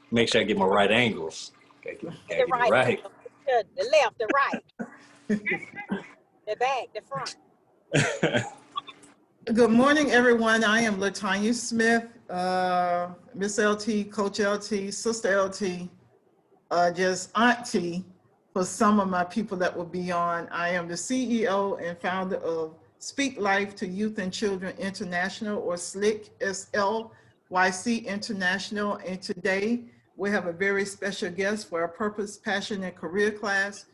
Make sure I get my right angles. The right. The left, the right. The back, the front. Good morning, everyone. I am LaTanya Smith, Miss LT, Coach LT, Sister LT, just auntie for some of my people that will be on. I am the CEO and founder of Speak Life to Youth and Children International, or SLYC, SLYC International. And today we have a very special guest for our Purpose, Passion, and Career class.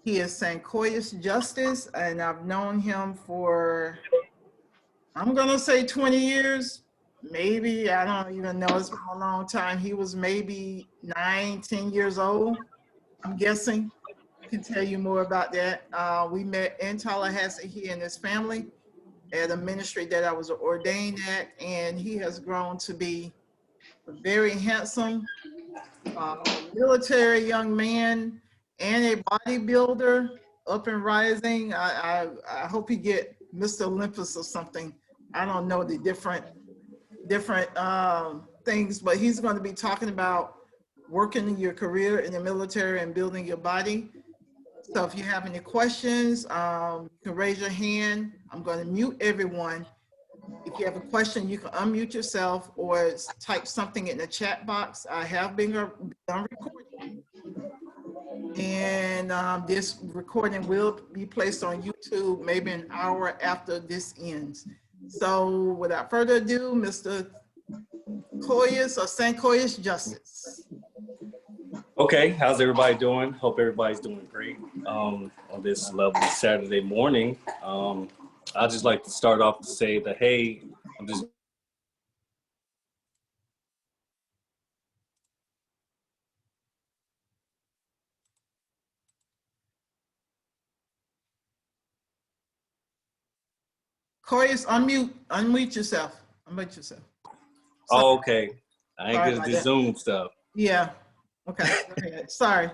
He is Sancoyus Justice, and I've known him for, I'm gonna say 20 years, maybe, I don't even know, it's been a long time. He was maybe 9, 10 years old, I'm guessing. I can tell you more about that. We met in Tallahassee, he and his family, at a ministry that I was ordained at, and he has grown to be a very handsome, military young man and a bodybuilder, up and rising. I hope he get Mr. Olympus or something. I don't know the different things, but he's going to be talking about working in your career in the military and building your body. So if you have any questions, you can raise your hand. I'm going to mute everyone. If you have a question, you can unmute yourself or type something in the chat box. I have been recording, and this recording will be placed on YouTube maybe an hour after this ends. So without further ado, Mr. Coyus, or Sancoyus Justice. Okay, how's everybody doing? Hope everybody's doing great on this lovely Saturday morning. I'd just like to start off to say that, hey, I'm just Coyus, unmute yourself. Unmute yourself. Oh, okay. I ain't good at the Zoom stuff. Yeah. Okay. Go ahead. Sorry.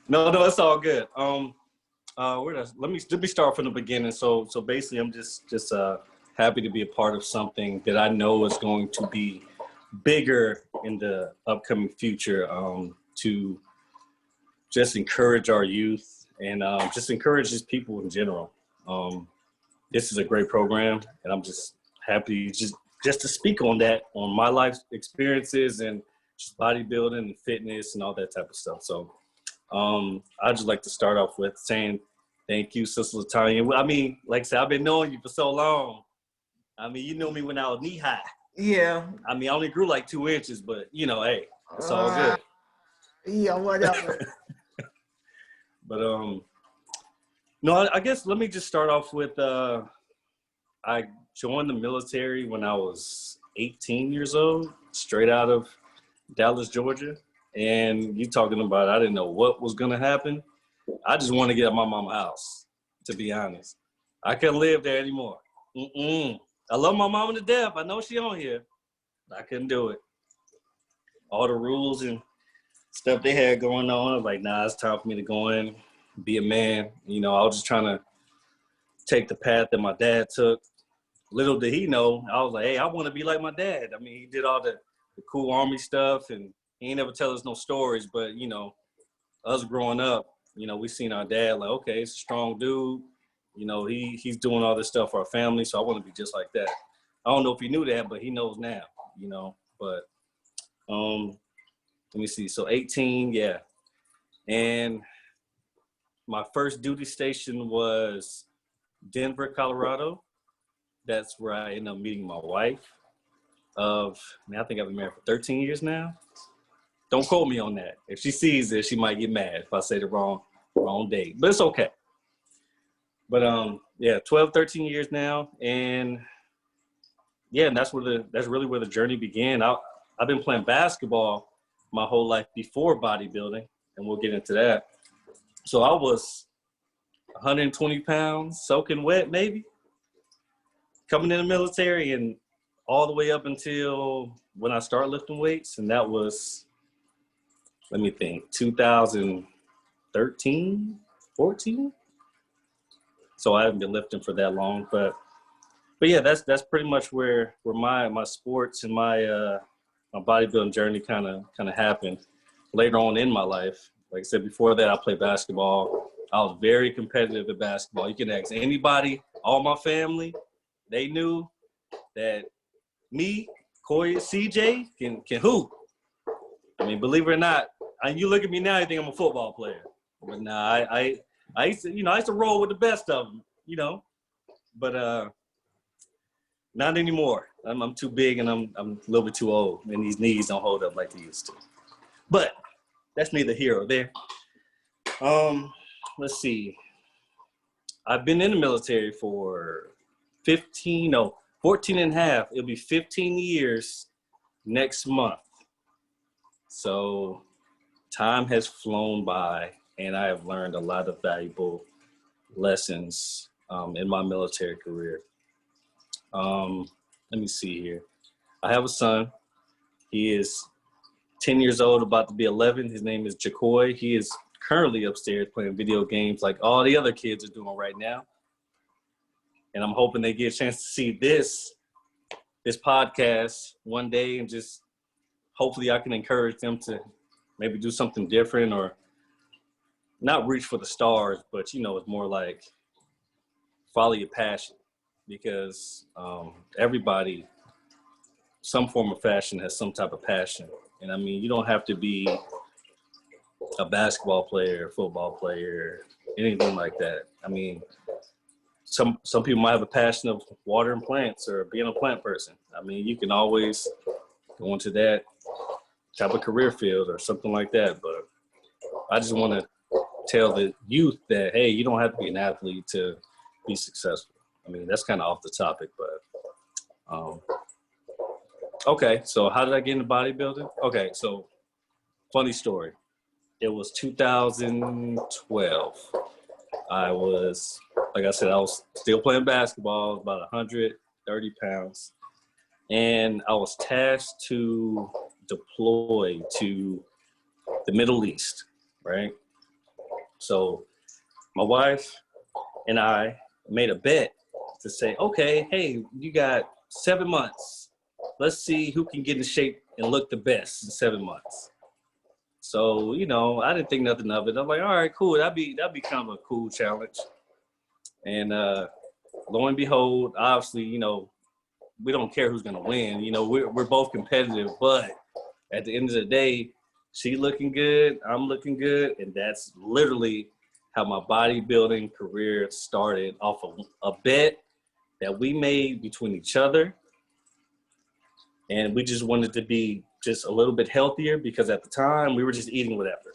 No, it's all good. Let me start from the beginning. So basically, I'm just happy to be a part of something that I know is going to be bigger in the upcoming future. To just encourage our youth and just encourage just people in general. This is a great program, and I'm just happy just to speak on that, on my life experiences and just bodybuilding and fitness and all that type of stuff. So I'd just like to start off with saying thank you, Sister LaTanya. I mean, like I said, I've been knowing you for so long. I mean, you knew me when I was knee high. Yeah. I mean, I only grew like 2 inches, but you know, hey, it's all good. Yeah, whatever. But no, I guess let me just start off with I joined the military when I was 18 years old, straight out of Dallas, Georgia. And you talking about, I didn't know what was gonna happen. I just wanted to get out of my mama's house, to be honest. I couldn't live there anymore. I love my mama to death. I know she on here. I couldn't do it. All the rules and stuff they had going on, I was like, nah, it's time for me to go in, be a man. You know, I was just trying to take the path that my dad took. Little did he know, I was like, hey, I want to be like my dad. I mean, he did all the cool Army stuff, and he ain't never tell us no stories, but, you know, us growing up, you know, we seen our dad like, okay, it's a strong dude. You know, he's doing all this stuff for our family, so I want to be just like that. I don't know if he knew that, but he knows now, you know. But let me see. So 18, yeah. And my first duty station was Denver, Colorado. That's where I ended up meeting my wife I think I've been married for 13 years now. Don't quote me on that. If she sees this, she might get mad if I say the wrong date, but it's okay. But yeah, 12, 13 years now. And yeah, and that's really where the journey began. I've been playing basketball my whole life before bodybuilding, and we'll get into that. So I was 120 pounds, soaking wet, maybe, coming in the military, and all the way up until when I started lifting weights, and that was, let me think, 2013, 14. So I haven't been lifting for that long, but but yeah, that's pretty much where my sports and my bodybuilding journey kind of happened later on in my life. Like I said, before that, I played basketball. I was very competitive at basketball. You can ask anybody, all my family, they knew that me, Corey, CJ can hoop. I mean, believe it or not, you look at me now, you think I'm a football player. But nah, I used to roll with the best of them, but not anymore. I'm too big and I'm a little bit too old, and these knees don't hold up like they used to. But that's neither here or there. Let's see. I've been in the military for 14 and a half. It'll be 15 years next month. So time has flown by, and I have learned a lot of valuable lessons in my military career. Let me see here. I have a son. He is 10 years old, about to be 11. His name is Jacoy. He is currently upstairs playing video games like all the other kids are doing right now. And I'm hoping they get a chance to see this podcast one day, and just hopefully I can encourage them to maybe do something different, or not reach for the stars, but it's more like follow your passion, because everybody, some form of fashion, has some type of passion. And I mean, you don't have to be a basketball player, football player, anything like that. I mean, some people might have a passion of watering plants or being a plant person. I mean, you can always go into that type of career field or something like that. But I just want to tell the youth that, hey, you don't have to be an athlete to be successful. I mean, that's kind of off the topic, but okay. So how did I get into bodybuilding? Okay, so funny story. It was 2012. I was, like I said, I was still playing basketball, about 130 pounds. And I was tasked to deploy to the Middle East, right? So my wife and I made a bet to say, okay, hey, you got 7 months. Let's see who can get in shape and look the best in 7 months. So, I didn't think nothing of it. I'm like, all right, cool. That'd be kind of a cool challenge. And lo and behold, obviously, we don't care who's gonna win. We're both competitive, but at the end of the day, she looking good, I'm looking good, and that's literally how my bodybuilding career started, off of a bet that we made between each other. And we just wanted to be just a little bit healthier, because at the time we were just eating whatever.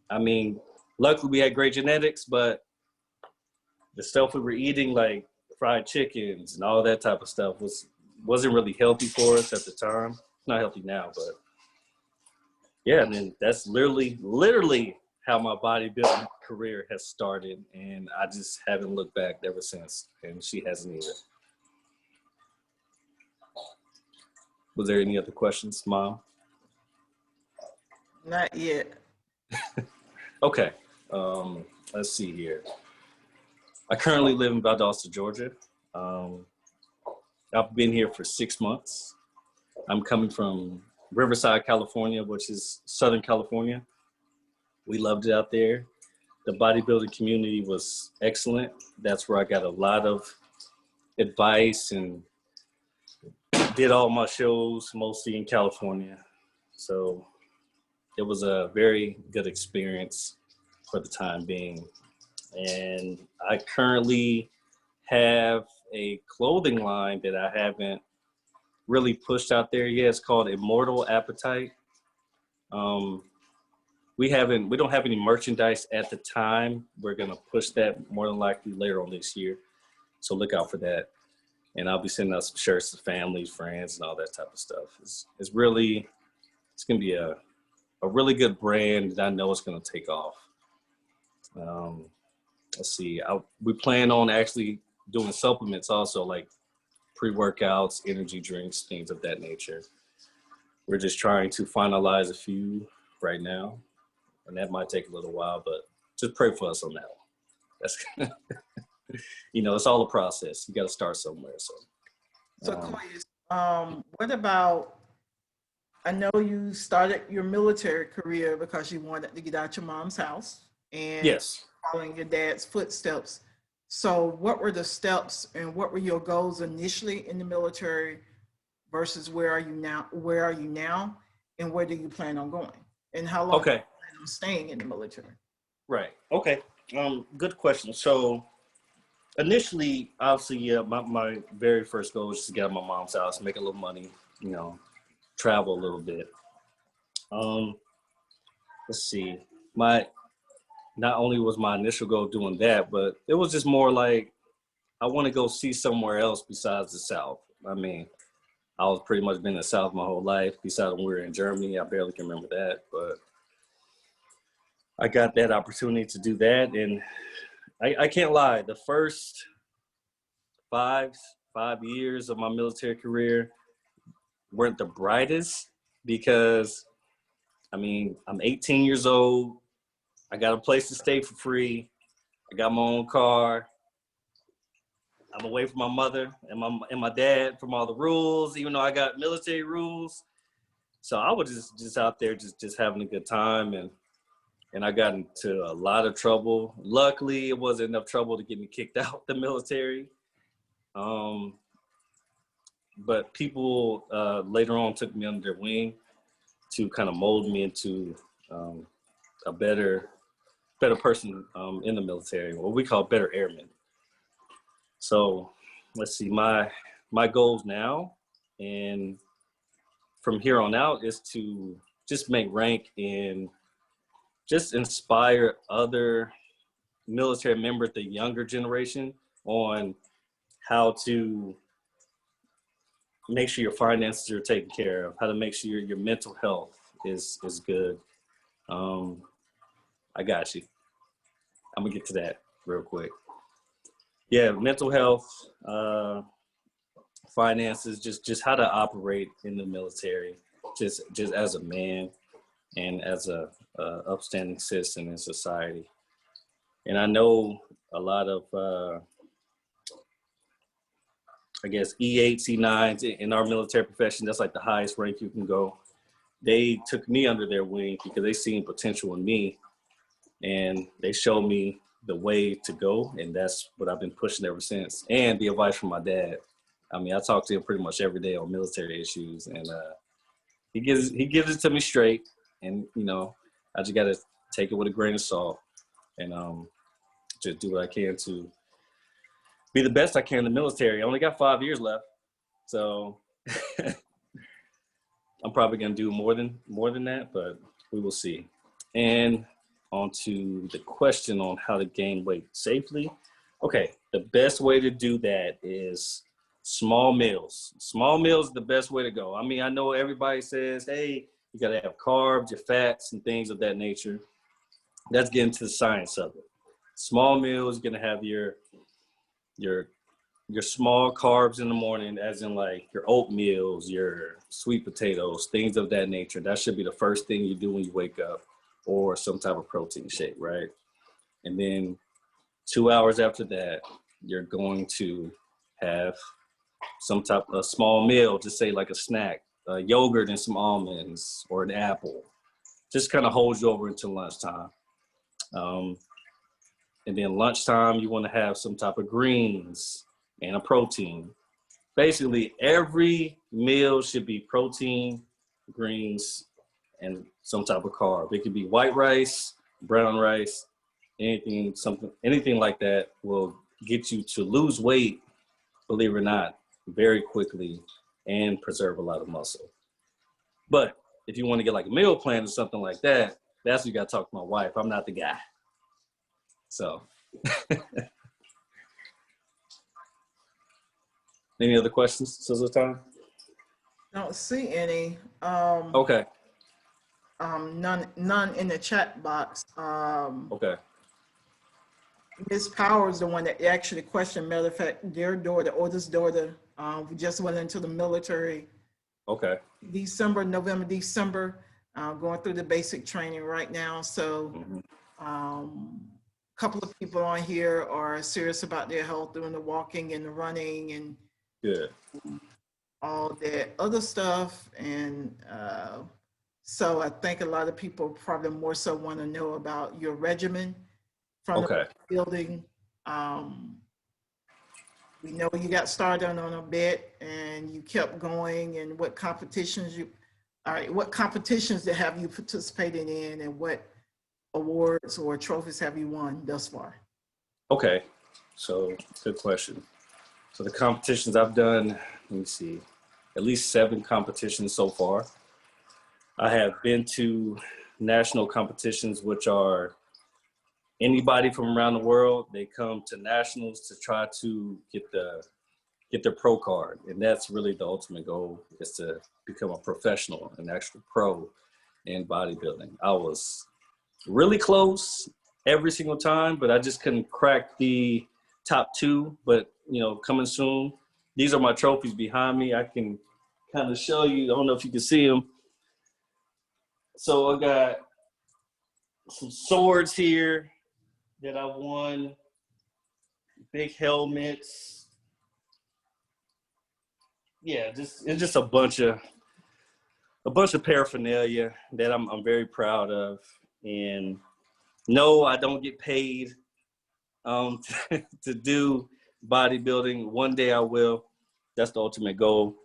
I mean, luckily we had great genetics, but the stuff we were eating, like fried chickens and all that type of stuff, wasn't really healthy for us at the time. It's not healthy now, but yeah, and then that's literally how my bodybuilding career has started, and I just haven't looked back ever since, and she hasn't either. Was there any other questions, Mom? Not yet. Okay. Let's see here. I currently live in Valdosta, Georgia. I've been here for 6 months. I'm coming from Riverside, California, which is Southern California. We loved it out there. The bodybuilding community was excellent. That's where I got a lot of advice and did all my shows mostly in California. So it was a very good experience for the time being. And I currently have a clothing line that I haven't really pushed out there yet. It's called Immortal Appetite. We don't have any merchandise at the time. We're gonna push that more than likely later on this year. So look out for that. And I'll be sending out some shirts to families, friends, and all that type of stuff. It's gonna be a really good brand that I know it's gonna take off. Let's see, we plan on actually doing supplements also, like pre-workouts, energy drinks, things of that nature. We're just trying to finalize a few right now, and that might take a little while, but just pray for us on that one. you know, it's all a process. You got to start somewhere. So, what about, I know you started your military career because you wanted to get out your mom's house and yes, following your dad's footsteps. So what were the steps and what were your goals initially in the military versus where are you now? Where are you now? And where do you plan on going? And how long do you plan on staying in the military? Right. Okay. Good question. So initially, obviously, yeah, my very first goal was to get out of my mom's house, make a little money, you know, travel a little bit. Let's see. Not only was my initial goal doing that, but it was just more like I want to go see somewhere else besides the South. I mean, I was pretty much been in the South my whole life. Besides when we were in Germany, I barely can remember that, but I got that opportunity to do that, and I can't lie. The first five years of my military career weren't the brightest because, I mean, I'm 18 years old. I got a place to stay for free. I got my own car. I'm away from my mother and my dad from all the rules, even though I got military rules. So I was just out there just having a good time, and I got into a lot of trouble. Luckily, it wasn't enough trouble to get me kicked out the military. But people later on took me under their wing to kind of mold me into a better person in the military, what we call better airmen. So let's see, my goals now and from here on out is to just make rank and just inspire other military members, the younger generation, on how to make sure your finances are taken care of, how to make sure your mental health is good. I got you. I'm gonna get to that real quick. Yeah, mental health, finances, just how to operate in the military, just as a man and as a upstanding citizen in society. And I know a lot of, I guess, E8s, E9s in our military profession, that's like the highest rank you can go. They took me under their wing because they seen potential in me, and they showed me the way to go, and that's what I've been pushing ever since. And the advice from my dad. I mean, I talk to him pretty much every day on military issues, and he gives it to me straight, and you know, I just gotta take it with a grain of salt, and just do what I can to be the best I can in the military. I only got 5 years left, so I'm probably gonna do more than that, but we will see. And on to the question on how to gain weight safely. Okay, the best way to do that is small meals. Small meals is the best way to go. I mean, I know everybody says, hey, you gotta have carbs, your fats, and things of that nature. That's getting to the science of it. Small meals, you're gonna have your small carbs in the morning, as in like your oatmeals, your sweet potatoes, things of that nature. That should be the first thing you do when you wake up, or some type of protein shake, right? And then 2 hours after that, you're going to have some type of small meal, just say like a snack, yogurt and some almonds or an apple. Just kind of holds you over until lunchtime. And then lunchtime, you want to have some type of greens and a protein. Basically, every meal should be protein, greens, and some type of carb. It could be white rice, brown rice, anything like that will get you to lose weight, believe it or not, very quickly and preserve a lot of muscle. But if you want to get like a meal plan or something like that, that's what you got to talk to my wife. I'm not the guy. So. Any other questions, Sizzle Time? Don't see any. Okay. None in the chat box. Okay. Ms. Power is the one that actually questioned. Matter of fact, their daughter, oldest daughter, just went into the military. Okay. November, December, going through the basic training right now. So couple of people on here are serious about their health, doing the walking and the running and all that other stuff. And so I think a lot of people probably more so want to know about your regimen from the building. We know you got started on a bit and you kept going, and what competitions that have you participated in, and what awards or trophies have you won thus far? Okay, so good question. So the competitions I've done, let me see, at least 7 competitions so far. I have been to national competitions, which are anybody from around the world. They come to nationals to try to get their pro card. And that's really the ultimate goal, is to become a professional, an actual pro in bodybuilding. I was really close every single time, but I just couldn't crack the top 2, but coming soon. These are my trophies behind me. I can kind of show you. I don't know if you can see them. So I got some swords here that I won, big helmets. Yeah, it's just a bunch of paraphernalia that I'm very proud of. And no, I don't get paid to do bodybuilding. One day I will. That's the ultimate goal.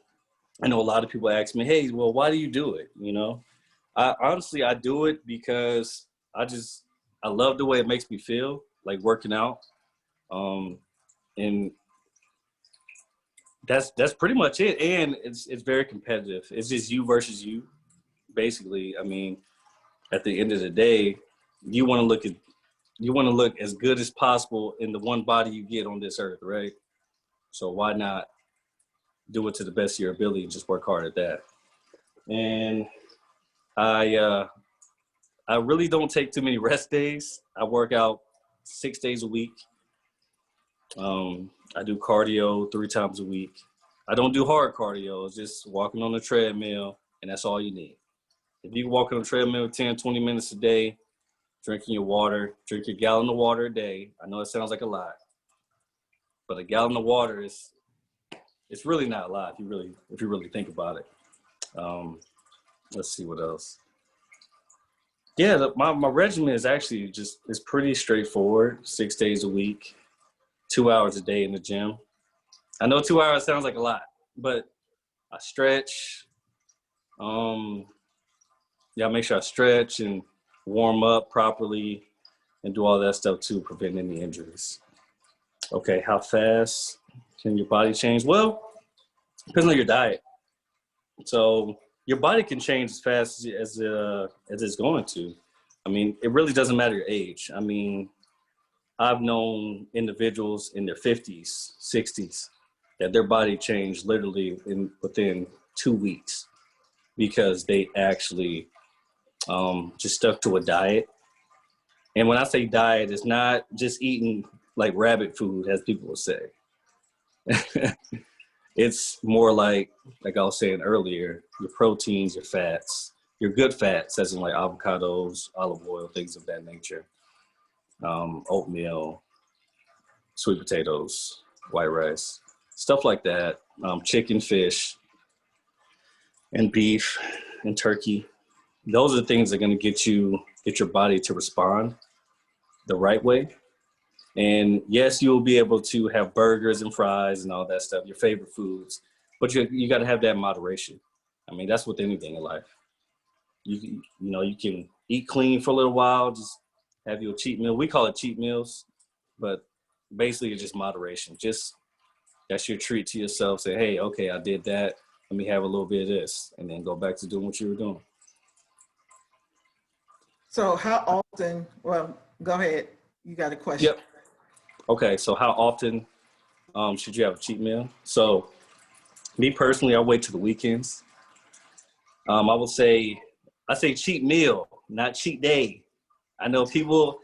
I know a lot of people ask me, hey, well, why do you do it? Honestly, I do it because I love the way it makes me feel, like working out. And that's pretty much it. And it's very competitive. It's just you versus you, basically. I mean, at the end of the day, you want to look as good as possible in the one body you get on this earth, right? So why not do it to the best of your ability and just work hard at that? And I really don't take too many rest days. I work out 6 days a week. I do cardio 3 times a week. I don't do hard cardio. It's just walking on the treadmill, and that's all you need. If you walk on the treadmill 10, 20 minutes a day, drinking your water, drink your gallon of water a day. I know it sounds like a lot, but a gallon of water it's really not a lot if you really think about it. Let's see what else. Yeah, my regimen is actually it's pretty straightforward. 6 days a week, 2 hours a day in the gym. I know 2 hours sounds like a lot, but I stretch. I make sure I stretch and warm up properly and do all that stuff to prevent any injuries. Okay, how fast can your body change? Well, depends on your diet. So your body can change as fast as it's going to. I mean, it really doesn't matter your age. I mean, I've known individuals in their 50s, 60s, that their body changed literally within 2 weeks because they actually just stuck to a diet. And when I say diet, it's not just eating like rabbit food, as people will say. It's more like I was saying earlier, your proteins, your fats, your good fats, as in like avocados, olive oil, things of that nature, oatmeal, sweet potatoes, white rice, stuff like that, chicken, fish, and beef, and turkey. Those are the things that are going to get your body to respond the right way. And yes, you'll be able to have burgers and fries and all that stuff, your favorite foods, but you got to have that in moderation. I mean, that's with anything in life. You can eat clean for a little while, just have your cheat meal. We call it cheat meals, but basically it's just moderation. Just that's your treat to yourself. Say, hey, okay, I did that. Let me have a little bit of this, and then go back to doing what you were doing. So how often, well, go ahead. You got a question. Yep. Okay, so how often should you have a cheat meal? So me personally, I wait till the weekends. I say cheat meal, not cheat day. I know people,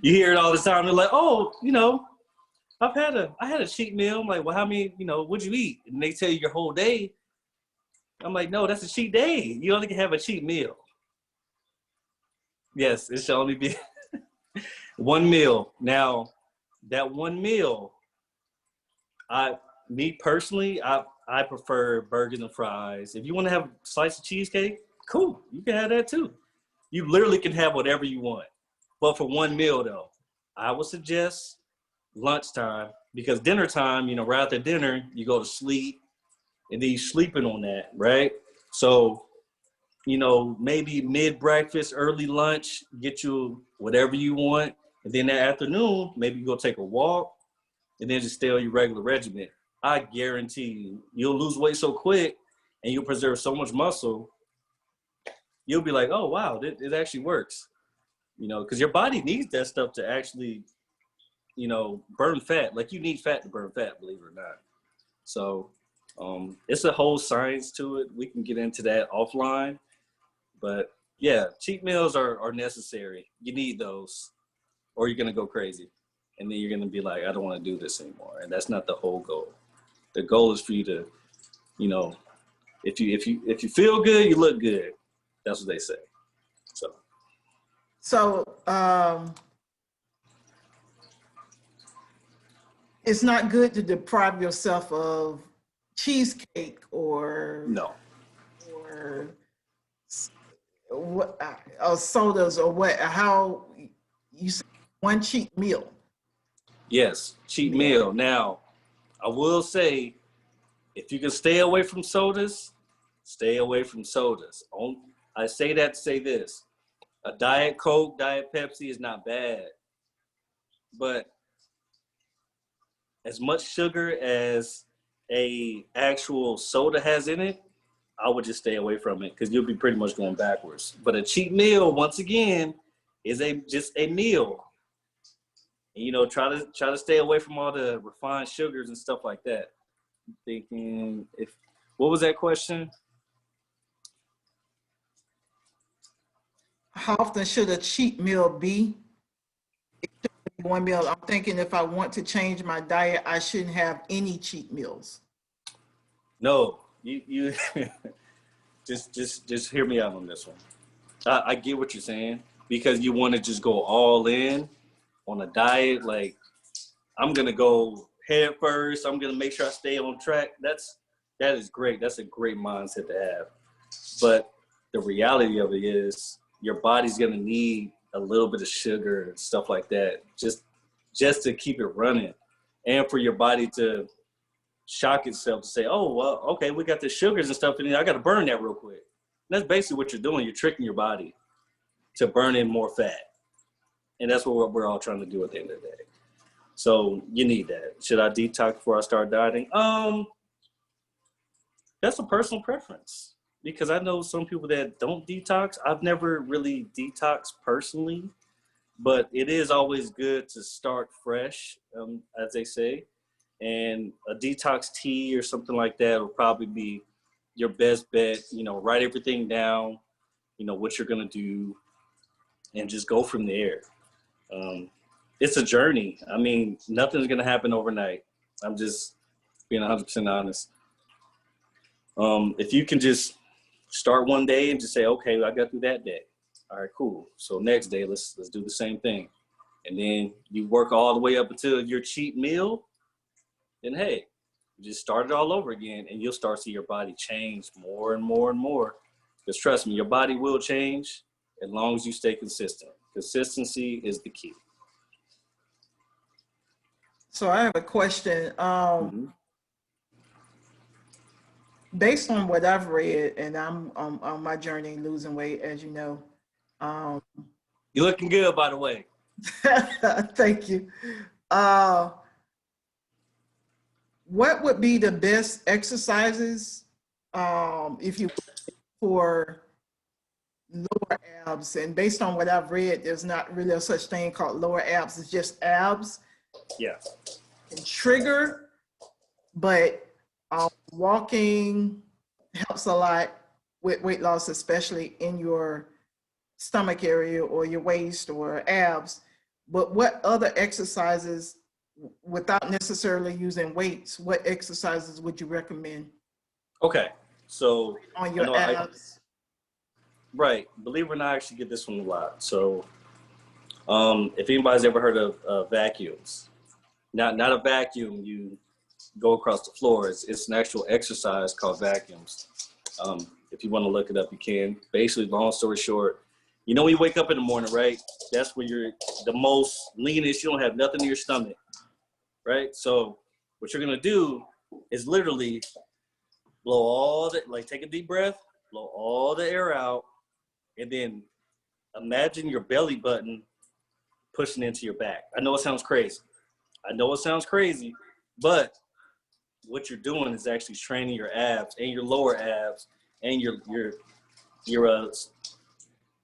you hear it all the time. They're like, oh, I had a cheat meal. I'm like, well, how many, what'd you eat? And they tell you your whole day. I'm like, no, that's a cheat day. You only can have a cheat meal. Yes, it should only be, One meal. Now, that one meal, me personally, I prefer burgers and fries. If you want to have a slice of cheesecake, cool. You can have that too. You literally can have whatever you want. But for one meal though, I would suggest lunchtime, because dinner time, right after dinner, you go to sleep and then you sleeping on that, right? So, maybe mid-breakfast, early lunch, get you whatever you want. And then that afternoon, maybe you go take a walk and then just stay on your regular regimen. I guarantee you, you'll lose weight so quick and you'll preserve so much muscle. You'll be like, oh, wow, it actually works. Because your body needs that stuff to actually, burn fat. Like you need fat to burn fat, believe it or not. So it's a whole science to it. We can get into that offline. But yeah, cheat meals are necessary. You need those or you're going to go crazy. And then you're going to be like, I don't want to do this anymore. And that's not the whole goal. The goal is for you to, if you feel good, you look good. That's what they say. So it's not good to deprive yourself of cheesecake or sodas or what? How you say one cheat meal? Yes, cheat meal. Now, I will say, if you can stay away from sodas, stay away from sodas. I say that to say this. A Diet Coke, Diet Pepsi is not bad. But as much sugar as a actual soda has in it, I would just stay away from it because you'll be pretty much going backwards. But a cheat meal, once again, is just a meal. And, try to stay away from all the refined sugars and stuff like that. I'm thinking, what was that question? How often should a cheat meal be? It should be one meal. I'm thinking if I want to change my diet, I shouldn't have any cheat meals. No, you just hear me out on this one. I get what you're saying because you want to just go all in on a diet. Like, I'm gonna go head first. I'm gonna make sure I stay on track. That is great. That's a great mindset to have. But the reality of it is your body's gonna need a little bit of sugar and stuff like that, just to keep it running, and for your body to shock itself to say, oh, well, okay, we got the sugars and stuff in there. I got to burn that real quick. And that's basically what you're doing. You're tricking your body to burn in more fat. And that's what we're all trying to do at the end of the day. So you need that. Should I detox before I start dieting? That's a personal preference because I know some people that don't detox. I've never really detoxed personally, but it is always good to start fresh, as they say. And a detox tea or something like that will probably be your best bet. Write everything down, what you're going to do, and just go from there. It's a journey. I mean, nothing's going to happen overnight. I'm just being 100% honest. If you can just start one day and just say, okay, I got through that day. All right, cool. So next day, let's do the same thing. And then you work all the way up until your cheat meal. Then hey, just start it all over again and you'll start to see your body change more and more and more. Because trust me, your body will change as long as you stay consistent. Consistency is the key. So I have a question. Based on what I've read, and I'm on my journey losing weight, as you know. You're looking good, by the way. Thank you. What would be the best exercises if you for lower abs? And based on what I've read, there's not really a such thing called lower abs. It's just abs. Yeah. And trigger, but walking helps a lot with weight loss, especially in your stomach area or your waist or abs. But what other exercises, without necessarily using weights, what exercises would you recommend? Okay, so on your abs. Right, believe it or not, I actually get this one a lot. So If anybody's ever heard of vacuums, not a vacuum you go across the floor. It's an actual exercise called vacuums. If you want to look it up, you can. Basically, long story short, you know when you wake up in the morning, right? That's when you're the most leanest. You don't have nothing in your stomach, right? So what you're gonna do is literally blow all the, like take a deep breath, blow all the air out, and then imagine your belly button pushing into your back. I know it sounds crazy. But what you're doing is actually training your abs and your lower abs, and you're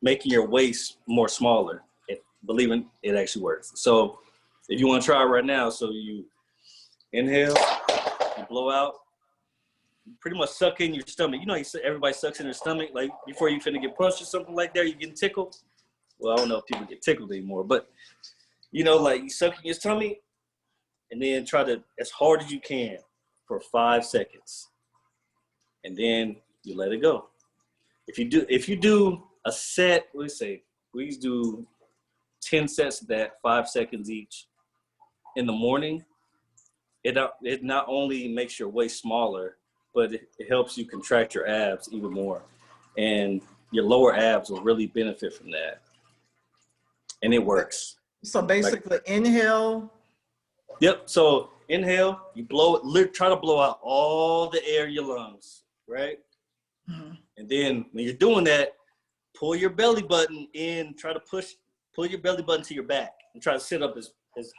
making your waist more smaller. Believing it actually works. So if you want to try it right now, so you inhale, you blow out, you pretty much suck in your stomach. You know, everybody sucks in their stomach, like before you finna get punched or something like that, you getting tickled. Well, I don't know if people get tickled anymore, but you know, like you suck in your stomach and then try to, as hard as you can for 5 seconds. And then you let it go. If you do a set, let's say, please do 10 sets of that, 5 seconds each in the morning. It not only makes your waist smaller, but it helps you contract your abs even more. And your lower abs will really benefit from that. And it works. So basically, inhale. Yep. So inhale, you blow it, try to blow out all the air in your lungs, right? Mm-hmm. And then when you're doing that, pull your belly button in, pull your belly button to your back and try to sit up as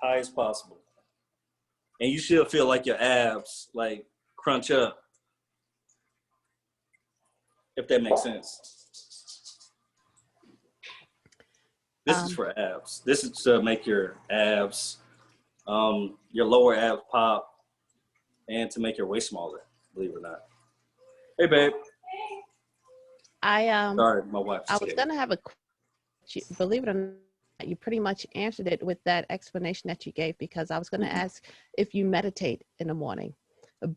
high as possible. And you should feel like your abs like crunch up, if that makes sense. This is for abs. This is to make your abs, your lower abs pop, and to make your waist smaller, believe it or not. Hey, babe. Sorry, my wife. I was gonna have believe it or not, you pretty much answered it with that explanation that you gave, because I was gonna ask if you meditate in the morning,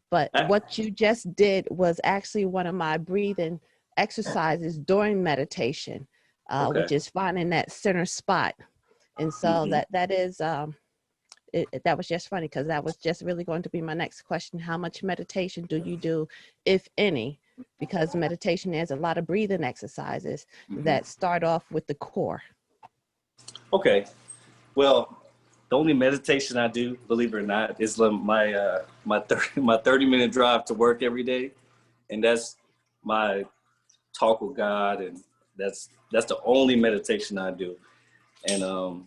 but what you just did was actually one of my breathing exercises during meditation, which is finding that center spot. And so that is, that was just funny, because that was just really going to be my next question. How much meditation do you do, if any? Because meditation is a lot of breathing exercises that start off with the core. Okay. Well, the only meditation I do, believe it or not, is my 30-minute drive to work every day. And that's my talk with God, and that's the only meditation I do. And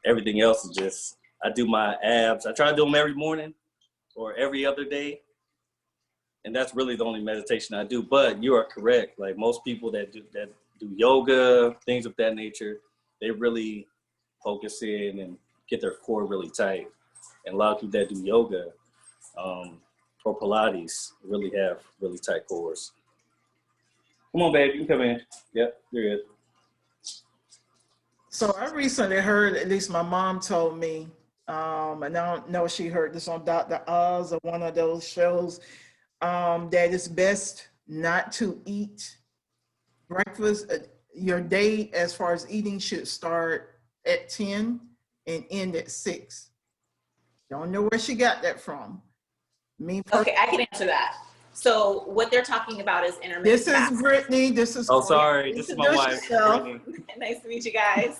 everything else is just, I do my abs. I try to do them every morning or every other day. And that's really the only meditation I do. But you are correct. Like most people that do yoga, things of that nature, they really focus in and get their core really tight. And a lot of people that do yoga or Pilates really have really tight cores. Come on, babe, you can come in. Yep, you're good. So I recently heard, at least my mom told me, and I don't know if she heard this on Dr. Oz or one of those shows, that it's best not to eat breakfast. Your day, as far as eating, should start at 10 and end at 6. Don't know where she got that from. Okay, I can answer that. So what they're talking about is intermittent fasting. This is Brittany. This is sorry. This is my wife. Nice to meet you guys.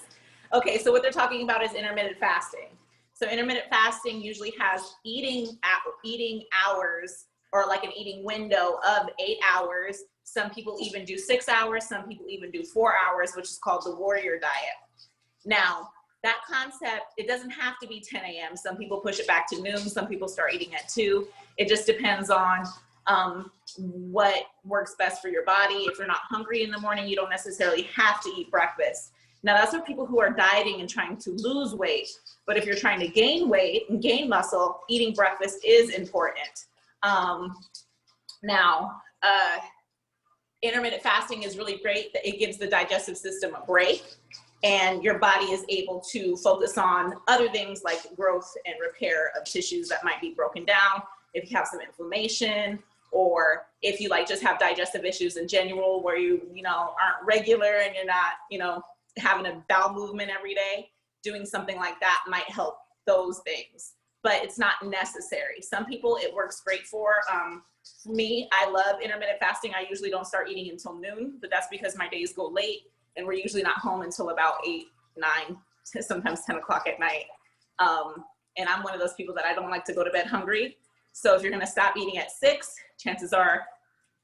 Okay, so what they're talking about is intermittent fasting. So intermittent fasting usually has eating hours, or like an eating window of 8 hours. Some people even do 6 hours. Some people even do 4 hours, which is called the warrior diet. Now, that concept, it doesn't have to be 10 a.m. Some people push it back to noon. Some people start eating at 2. It just depends on what works best for your body. If you're not hungry in the morning, you don't necessarily have to eat breakfast. Now, that's for people who are dieting and trying to lose weight. But if you're trying to gain weight and gain muscle, eating breakfast is important. Intermittent fasting is really great. It gives the digestive system a break, and your body is able to focus on other things like growth and repair of tissues that might be broken down. If you have some inflammation, or if you just have digestive issues in general where you aren't regular and you're not, having a bowel movement every day, doing something like that might help those things, but it's not necessary. Some people it works great for. For me, I love intermittent fasting. I usually don't start eating until noon, but that's because my days go late and we're usually not home until about 8, 9, sometimes 10 o'clock at night. And I'm one of those people that I don't like to go to bed hungry. So if you're gonna stop eating at 6, chances are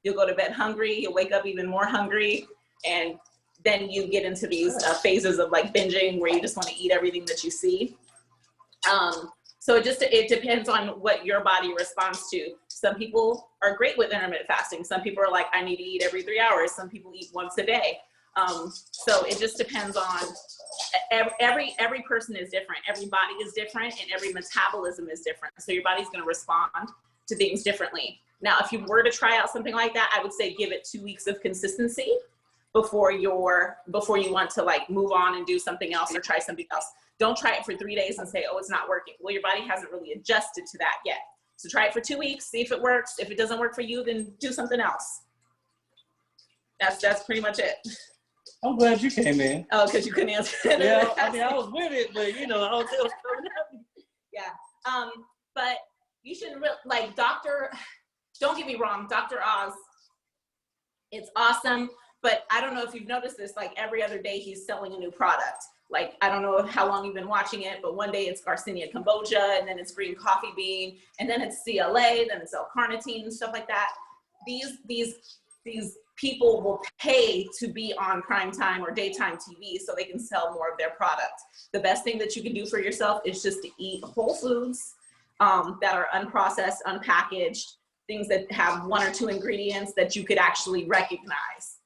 you'll go to bed hungry, you'll wake up even more hungry, and then you get into these phases of like binging where you just wanna eat everything that you see. So it depends on what your body responds to. Some people are great with intermittent fasting. Some people are like, I need to eat every 3 hours. Some people eat once a day. So it just depends on, every person is different. Every body is different and every metabolism is different. So your body's gonna respond to things differently. Now, if you were to try out something like that, I would say give it 2 weeks of consistency before you want to like move on and do something else or try something else. Don't try it for 3 days and say, oh, it's not working. Well, your body hasn't really adjusted to that yet. So try it for 2 weeks, see if it works. If it doesn't work for you, then do something else. That's pretty much it. I'm glad you came in. Oh, because you couldn't answer. Yeah, I mean, I was with it, but you know, I was still coming up. Yeah, but you shouldn't really, like don't get me wrong, Dr. Oz, it's awesome, but I don't know if you've noticed this, like every other day he's selling a new product. Like, I don't know how long you've been watching it, but one day it's Garcinia kombucha, and then it's green coffee bean, and then it's CLA, then it's L-carnitine and stuff like that. These people will pay to be on primetime or daytime TV so they can sell more of their product. The best thing that you can do for yourself is just to eat whole foods that are unprocessed, unpackaged, things that have 1 or 2 ingredients that you could actually recognize.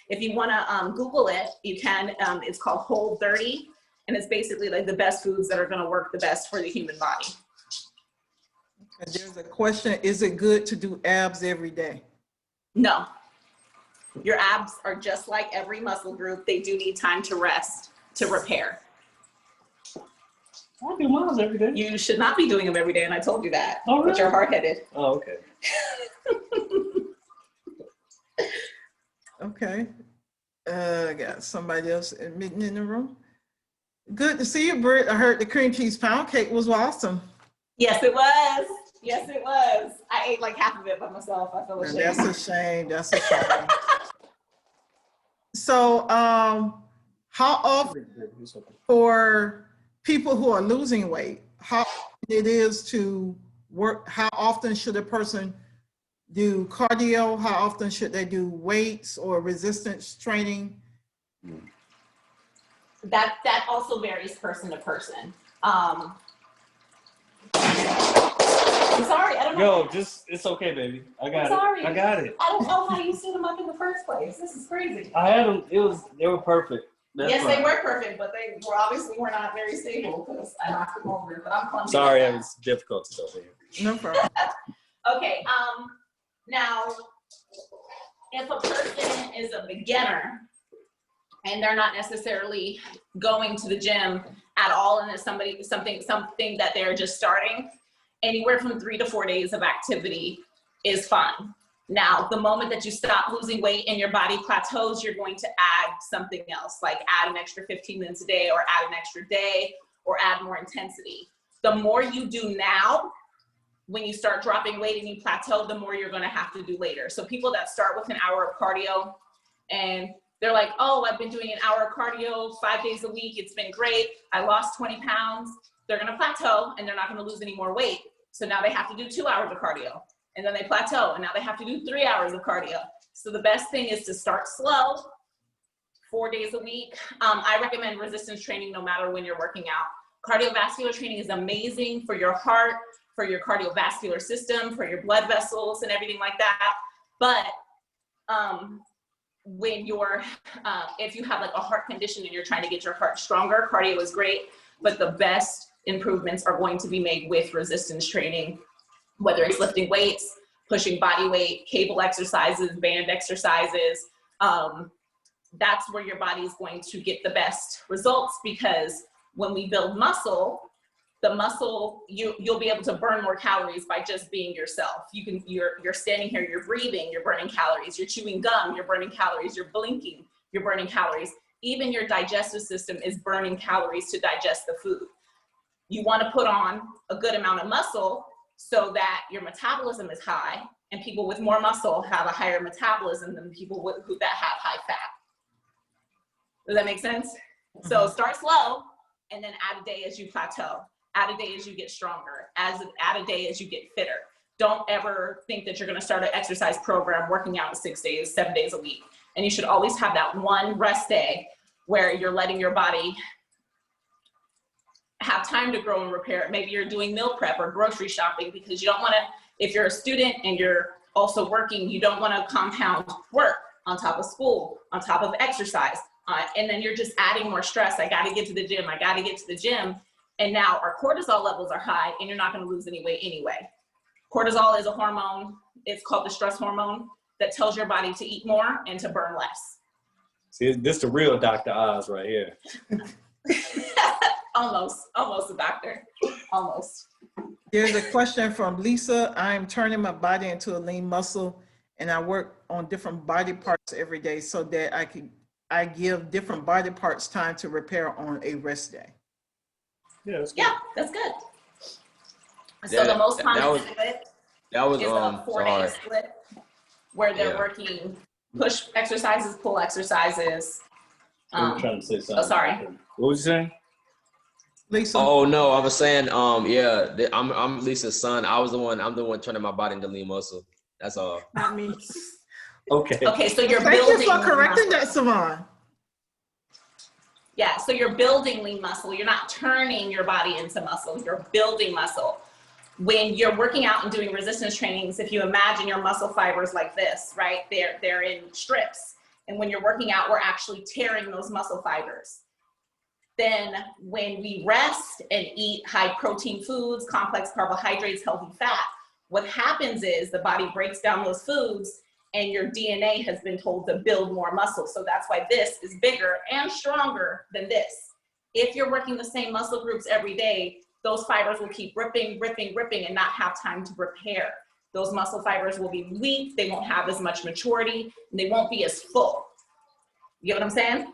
If you want to Google it, you can. It's called Whole30, and it's basically like the best foods that are going to work the best for the human body. There's a question, is it good to do abs every day? No. Your abs are just like every muscle group. They do need time to rest, to repair. I do mine every day. You should not be doing them every day, and I told you that. Oh, really? But you're hard-headed. Oh, okay. Okay. Got somebody else admitting in the room. Good to see you, Britt. I heard the cream cheese pound cake was awesome. Yes, it was. Yes, it was. I ate like half of it by myself. I feel ashamed. That's a shame. That's a shame. So, how often for people who are losing weight, how often it is to work? How often should a person do cardio? How often should they do weights or resistance training? That also varies person to person. I'm sorry, I don't know. Yo, it's okay, baby. I got sorry. it. I got it. I don't know how you set them up in the first place. This is crazy. I had them. They were perfect. That's yes, fine. they were perfect, but they were obviously not very stable because I knocked them over. But I'm clumsy. Sorry, I was difficult over here. No problem. Okay. Now, if a person is a beginner and they're not necessarily going to the gym at all, and it's something that they're just starting, anywhere from 3 to 4 days of activity is fine. Now, the moment that you stop losing weight and your body plateaus, you're going to add something else, like add an extra 15 minutes a day or add an extra day or add more intensity. The more you do now, when you start dropping weight and you plateau, the more you're gonna have to do later. So people that start with an hour of cardio and they're like, oh, I've been doing an hour of cardio 5 days a week. It's been great. I lost 20 pounds. They're gonna plateau and they're not gonna lose any more weight. So now they have to do 2 hours of cardio, and then they plateau and now they have to do 3 hours of cardio. So the best thing is to start slow, 4 days a week. I recommend resistance training no matter when you're working out. Cardiovascular training is amazing for your heart, for your cardiovascular system, for your blood vessels and everything like that. But when you're, if you have like a heart condition and you're trying to get your heart stronger, cardio is great, but the best improvements are going to be made with resistance training, whether it's lifting weights, pushing body weight, cable exercises, band exercises. That's where your body is going to get the best results, because when we build muscle, the muscle, you'll be able to burn more calories by just being yourself. You're standing here, you're breathing, you're burning calories. You're chewing gum, you're burning calories. You're blinking, you're burning calories. Even your digestive system is burning calories to digest the food. You want to put on a good amount of muscle so that your metabolism is high, and people with more muscle have a higher metabolism than people that have high fat. Does that make sense? Mm-hmm. So start slow and then add a day as you plateau. Add a day as you get stronger, add a day as you get fitter. Don't ever think that you're gonna start an exercise program working out 6 days, 7 days a week. And you should always have that one rest day where you're letting your body have time to grow and repair. Maybe you're doing meal prep or grocery shopping, because you don't wanna, if you're a student and you're also working, you don't wanna compound work on top of school, on top of exercise. And then you're just adding more stress. I gotta get to the gym, I gotta get to the gym. And now our cortisol levels are high, and you're not gonna lose any weight anyway. Cortisol is a hormone, it's called the stress hormone, that tells your body to eat more and to burn less. See, this is the real Dr. Oz right here. Almost a doctor, almost. There's a question from Lisa. I'm turning my body into a lean muscle, and I work on different body parts every day so that I give different body parts time to repair on a rest day. Yeah, that's good. Yeah, that's good. So the most common split is a 4-day split, where they're working push exercises, pull exercises. I'm trying to say something. Oh, sorry. What was you saying? Lisa? Oh no, I was saying, I'm Lisa's son. I'm the one turning my body into lean muscle. That's all. Not me. Okay. Okay, so you're Thank building. you for correcting muscle. that, Savon. Yeah, so you're building lean muscle. You're not turning your body into muscle. You're building muscle. When you're working out and doing resistance trainings, if you imagine your muscle fibers like this, right? They're in strips. And when you're working out, we're actually tearing those muscle fibers. Then when we rest and eat high protein foods, complex carbohydrates, healthy fat, what happens is the body breaks down those foods, and your DNA has been told to build more muscle. So that's why this is bigger and stronger than this. If you're working the same muscle groups every day, those fibers will keep ripping and not have time to repair. Those muscle fibers will be weak, they won't have as much maturity, and they won't be as full. You get what I'm saying?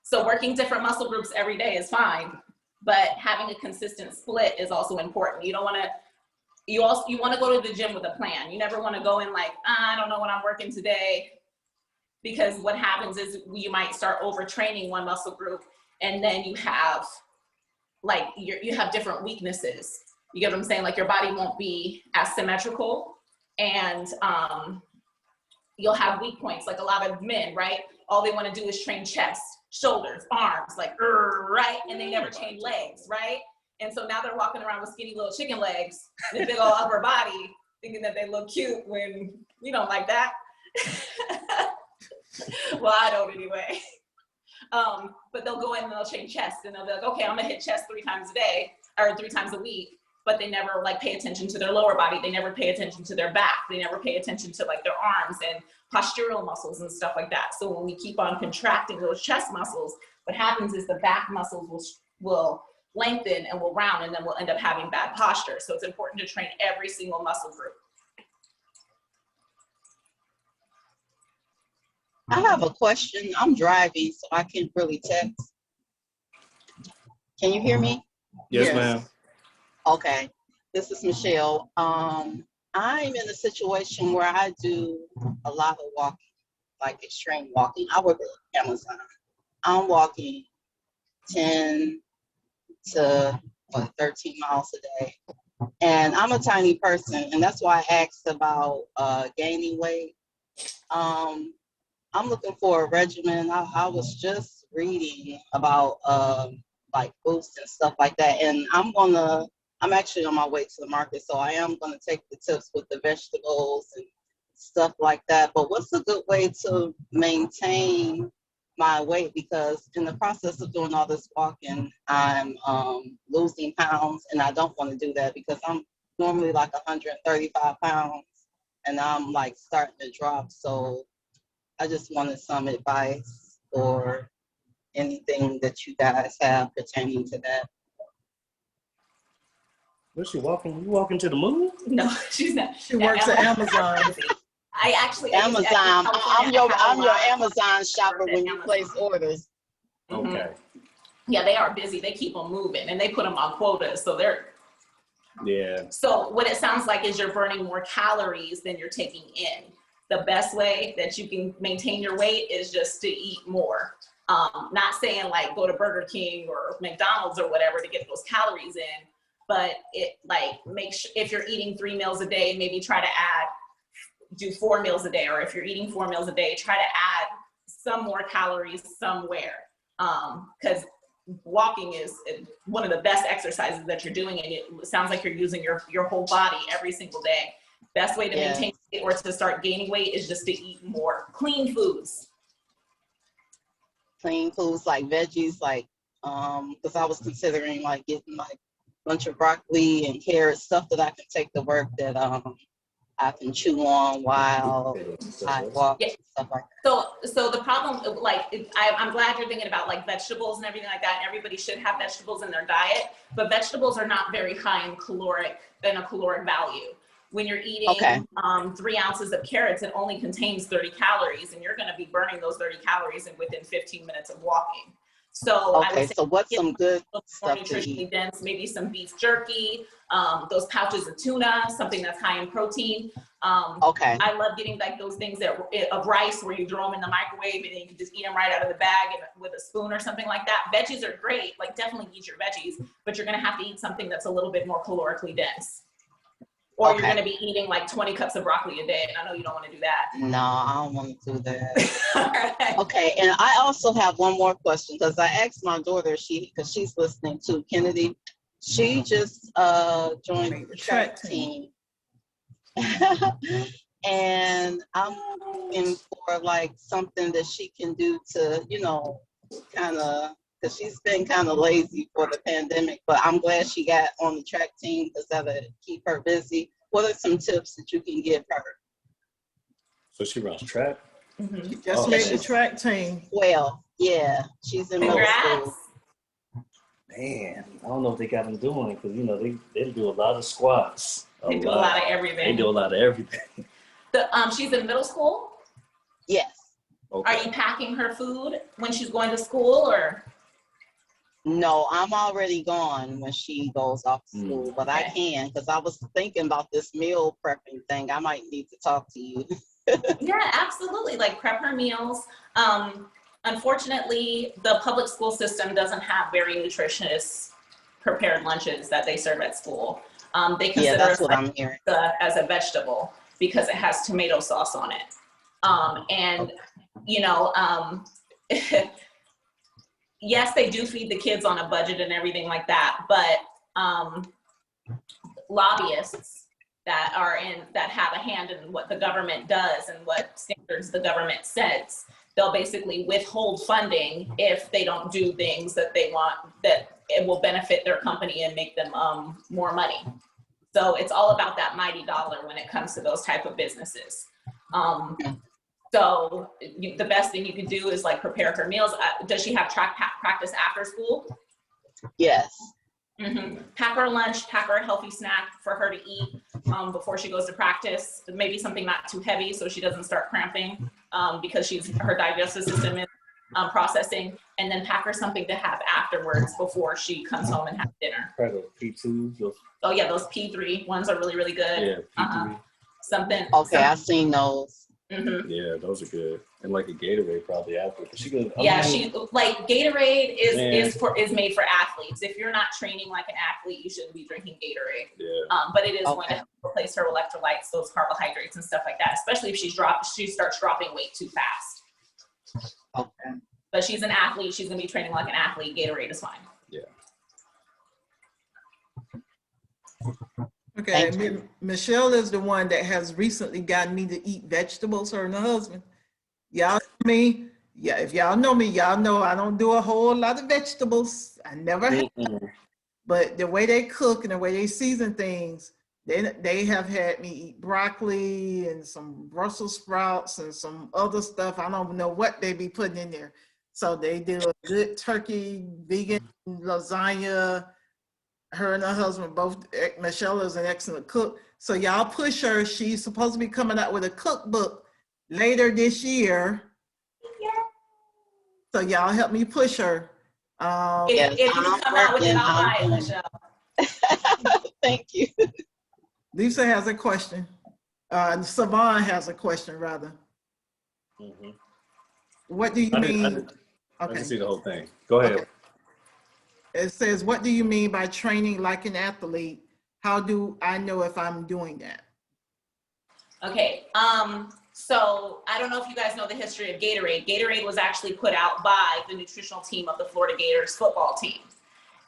So working different muscle groups every day is fine, but having a consistent split is also important. You don't wanna, you wanna go to the gym with a plan. You never wanna go in like, I don't know what I'm working today, because what happens is you might start overtraining one muscle group, and then you have like, you have different weaknesses. You get what I'm saying? Like your body won't be as symmetrical, and you'll have weak points. Like a lot of men, right? All they wanna do is train chest, shoulders, arms, like, right? And they never train legs, right? And so now they're walking around with skinny little chicken legs and a big old upper body, thinking that they look cute when you don't like that. Well, I don't anyway. But they'll go in and they'll train chest, and they'll be like, okay, I'm gonna hit chest 3 times a day or 3 times a week, but they never like pay attention to their lower body. They never pay attention to their back. They never pay attention to like their arms and postural muscles and stuff like that. So when we keep on contracting those chest muscles, what happens is the back muscles will lengthen and will round, and then we'll end up having bad posture. So it's important to train every single muscle group. I have a question. I'm driving, so I can't really text. Can you hear me? Yes, ma'am. Okay. This is Michelle. I'm in a situation where I do a lot of walking, like extreme walking. I work at Amazon. I'm walking 10 to 13 miles a day. And I'm a tiny person, and that's why I asked about gaining weight. I'm looking for a regimen. I was just reading about like boosts and stuff like that, and I'm actually on my way to the market, so I am gonna take the tips with the vegetables and stuff like that. But what's a good way to maintain my weight? Because in the process of doing all this walking, I'm losing pounds, and I don't want to do that because I'm normally like 135 pounds, and I'm like starting to drop. So I just wanted some advice or anything that you guys have pertaining to that. Where's she walking? You walking to the moon? No, she's not. She works at Amazon. I actually Amazon. I'm your Amazon shopper when you place orders. Okay. Yeah, they are busy. They keep them moving, and they put them on quotas, so they're. Yeah. So what it sounds like is you're burning more calories than you're taking in. The best way that you can maintain your weight is just to eat more. Not saying like go to Burger King or McDonald's or whatever to get those calories in, but it like make sure if you're eating 3 meals a day, maybe try to do 4 meals a day, or if you're eating 4 meals a day, try to add some more calories somewhere. Because walking is one of the best exercises that you're doing, and it sounds like you're using your whole body every single day. Best way to maintain weight or to start gaining weight is just to eat more clean foods. Clean foods like veggies, like because I was considering like getting like a bunch of broccoli and carrots, stuff that I can take to work that I can chew on while I walk and stuff like that. So the problem, like, I'm glad you're thinking about like vegetables and everything like that. And everybody should have vegetables in their diet, but vegetables are not very high in caloric value. When you're eating 3 ounces of carrots, it only contains 30 calories, and you're going to be burning those 30 calories within 15 minutes of walking. So I would say, so what's some good more stuff to nutritionally eat? dense, maybe some beef jerky, those pouches of tuna, something that's high in protein. I love getting like those things of rice where you throw them in the microwave and then you can just eat them right out of the bag with a spoon or something like that. Veggies are great, like definitely eat your veggies, but you're going to have to eat something that's a little bit more calorically dense. Or you're going to be eating like 20 cups of broccoli a day, and I know you don't want to do that. No, I don't want to do that. Right. Okay, and I also have one more question, because I asked my daughter, because she's listening to Kennedy. She just joined the track team. And I'm looking for like something that she can do to, kind of, because she's been kind of lazy for the pandemic, but I'm glad she got on the track team because that'll keep her busy. What are some tips that you can give her? So she runs track? Mm-hmm. She just made the track team. Well, yeah, she's in middle school. Man, I don't know if they got them doing, because, they do a lot of squats. They do a lot of everything. They do a lot of everything. She's in middle school? Yes. Okay. Are you packing her food when she's going to school, or? No, I'm already gone when she goes off to school, but I can, because I was thinking about this meal prepping thing. I might need to talk to you. Yeah, absolutely. Like prep her meals. Unfortunately, the public school system doesn't have very nutritious prepared lunches that they serve at school. They consider that's what I'm hearing. As a vegetable because it has tomato sauce on it. Yes, they do feed the kids on a budget and everything like that, but lobbyists that have a hand in what the government does and what standards the government sets, they'll basically withhold funding if they don't do things that they want, that it will benefit their company and make them more money. So it's all about that mighty dollar when it comes to those type of businesses. So the best thing you can do is like prepare her meals. Does she have track practice after school? Yes. Mm-hmm. Pack her lunch, pack her a healthy snack for her to eat before she goes to practice. Maybe something not too heavy so she doesn't start cramping because her digestive system is processing. And then pack her something to have afterwards before she comes home and has dinner. P2s. Oh yeah, those P3 ones are really, really good. Yeah, P3. Something. I've seen those. Mm-hmm. Yeah, those are good. And like a Gatorade probably after. Gatorade is made for athletes. If you're not training like an athlete, you shouldn't be drinking Gatorade. Yeah. But it is going to help replace her electrolytes, those carbohydrates and stuff like that, especially if she starts dropping weight too fast. Okay. But she's an athlete, she's gonna be training like an athlete, Gatorade is fine. Yeah. Okay, Michelle is the one that has recently gotten me to eat vegetables, her and her husband. Y'all know me, if y'all know me, y'all know I don't do a whole lot of vegetables. I never have. But the way they cook and the way they season things, they have had me eat broccoli and some Brussels sprouts and some other stuff. I don't know what they be putting in there. So they do a good turkey, vegan lasagna. Her and her husband both, Michelle is an excellent cook. So y'all push her. She's supposed to be coming out with a cookbook later this year. So y'all help me push her. If you come out with it, I'll buy it, Michelle. Thank you. Lisa has a question. Savon has a question, rather. Mm-hmm. What do you mean? I didn't see the whole thing. Go ahead. Okay. It says, what do you mean by training like an athlete? How do I know if I'm doing that? Okay, so I don't know if you guys know the history of Gatorade. Gatorade was actually put out by the nutritional team of the Florida Gators football team.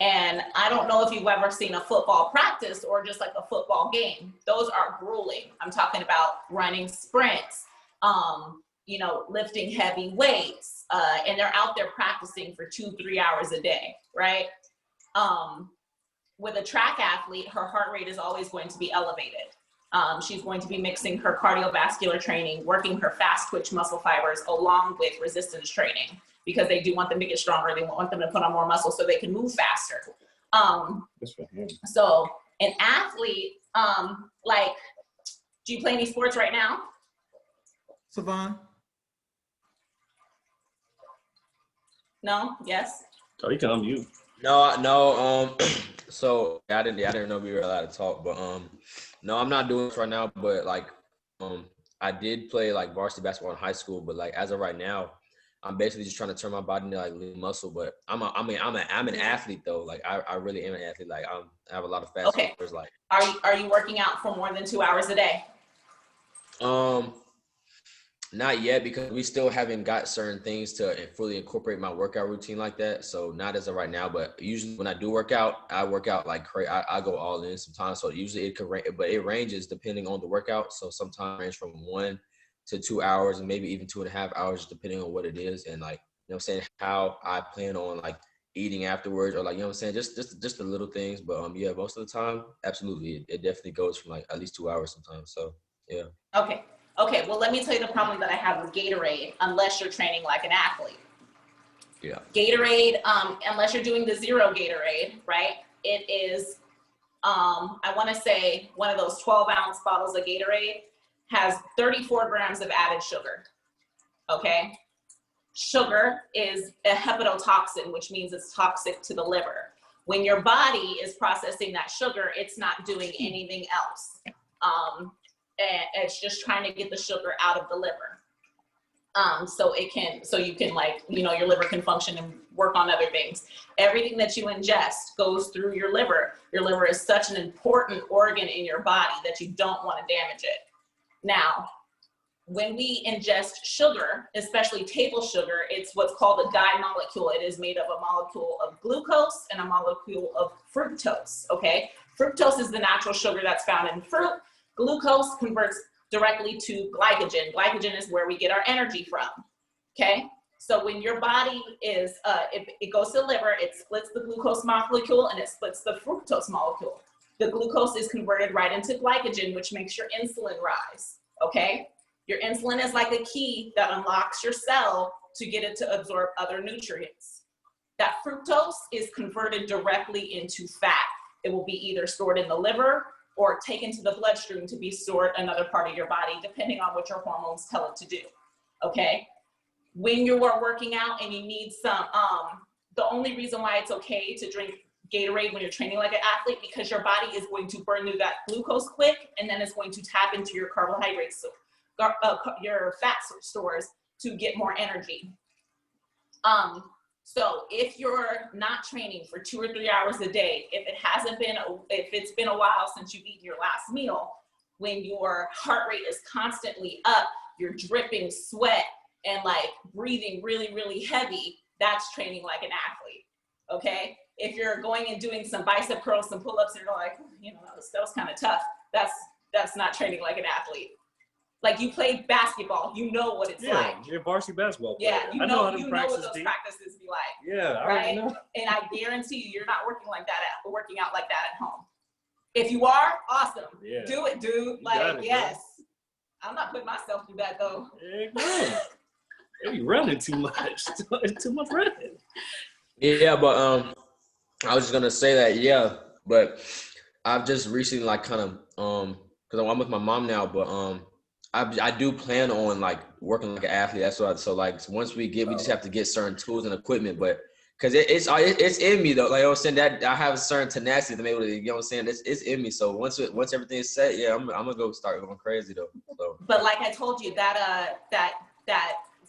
And I don't know if you've ever seen a football practice or just like a football game. Those are grueling. I'm talking about running sprints, you know, lifting heavy weights, and they're out there practicing for 2-3 hours a day, right? With a track athlete, her heart rate is always going to be elevated. She's going to be mixing her cardiovascular training, working her fast twitch muscle fibers along with resistance training, because they do want them to get stronger. They want them to put on more muscle so they can move faster. So an athlete, like, do you play any sports right now? Savon? No? Yes? Oh, you can unmute. No. So I didn't know we were allowed to talk, but no, I'm not doing this right now. But like, I did play like varsity basketball in high school, but like as of right now, I'm basically just trying to turn my body into like lean muscle. But I'm an athlete though. Like I really am an athlete. Like I have a lot of fast movers. Like, are you working out for more than 2 hours a day? Not yet, because we still haven't got certain things to fully incorporate my workout routine like that. So not as of right now, but usually when I do work out, I work out like crazy. I go all in sometimes. So usually it could, but it ranges depending on the workout. So sometimes it ranges from 1 to 2 hours and maybe even 2.5 hours, depending on what it is. And like, you know what I'm saying, how I plan on like eating afterwards, or like, you know what I'm saying, just the little things. But yeah, most of the time, absolutely. It definitely goes from like at least 2 hours sometimes. So yeah. Okay, well, let me tell you the problem that I have with Gatorade, unless you're training like an athlete. Yeah. Gatorade, unless you're doing the zero Gatorade, right? It is, I want to say one of those 12-ounce bottles of Gatorade has 34 grams of added sugar, okay? Sugar is a hepatotoxin, which means it's toxic to the liver. When your body is processing that sugar, it's not doing anything else. And it's just trying to get the sugar out of the liver. So you can like, you know, your liver can function and work on other things. Everything that you ingest goes through your liver. Your liver is such an important organ in your body that you don't want to damage it. Now, when we ingest sugar, especially table sugar, it's what's called a guide molecule. It is made of a molecule of glucose and a molecule of fructose, okay? Fructose is the natural sugar that's found in fruit. Glucose converts directly to glycogen. Glycogen is where we get our energy from, okay? So when your body is, it goes to the liver, it splits the glucose molecule and it splits the fructose molecule. The glucose is converted right into glycogen, which makes your insulin rise, okay? Your insulin is like a key that unlocks your cell to get it to absorb other nutrients. That fructose is converted directly into fat. It will be either stored in the liver or taken to the bloodstream to be stored in another part of your body, depending on what your hormones tell it to do, okay? When you are working out and you need some, the only reason why it's okay to drink Gatorade when you're training like an athlete, because your body is going to burn through that glucose quick, and then it's going to tap into your carbohydrates, your fat stores to get more energy. So if you're not training for 2 or 3 hours a day, if it's been a while since you've eaten your last meal, when your heart rate is constantly up, you're dripping sweat and like breathing really, really heavy, that's training like an athlete, okay? If you're going and doing some bicep curls, some pull-ups, and you're like, you know, that was kind of tough, that's not training like an athlete. Like, you play basketball, you know what it's like. Yeah, you're a varsity basketball player. Yeah, you know what those practices be like. Yeah, right? know. And I guarantee you, you're not working out like that at home. If you are, awesome. Yeah. Do it, dude. Like, yes. I'm not putting myself through that though. Yeah, You're running too much. Too much running. Yeah, but I was just gonna say that, yeah, but I've just recently like kind of because I'm with my mom now, but I do plan on like working like an athlete. That's what. So like once we just have to get certain tools and equipment, but because it's in me though. Like I was saying, that I have a certain tenacity to be able to, you know what I'm saying? It's in me. So once everything is set, yeah, I'm gonna go start going crazy though. So. But like I told you, that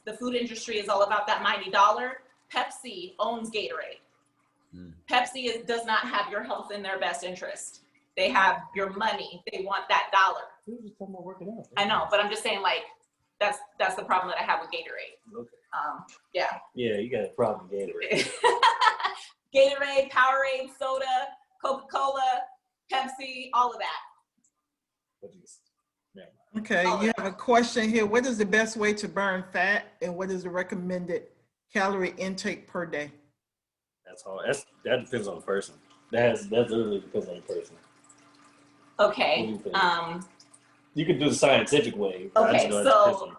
the food industry is all about that mighty dollar. Pepsi owns Gatorade. Pepsi does not have your health in their best interest. They have your money. They want that dollar. I know, but I'm just saying, like, that's the problem that I have with Gatorade. Okay. Yeah. Yeah, you got a problem with Gatorade. Gatorade, Powerade, soda, Coca-Cola, Pepsi, all of that. Okay, you have a question here. What is the best way to burn fat, and what is the recommended calorie intake per day? That's all. That depends on the person. That literally depends on the person. Okay. You can do the scientific way. Okay, so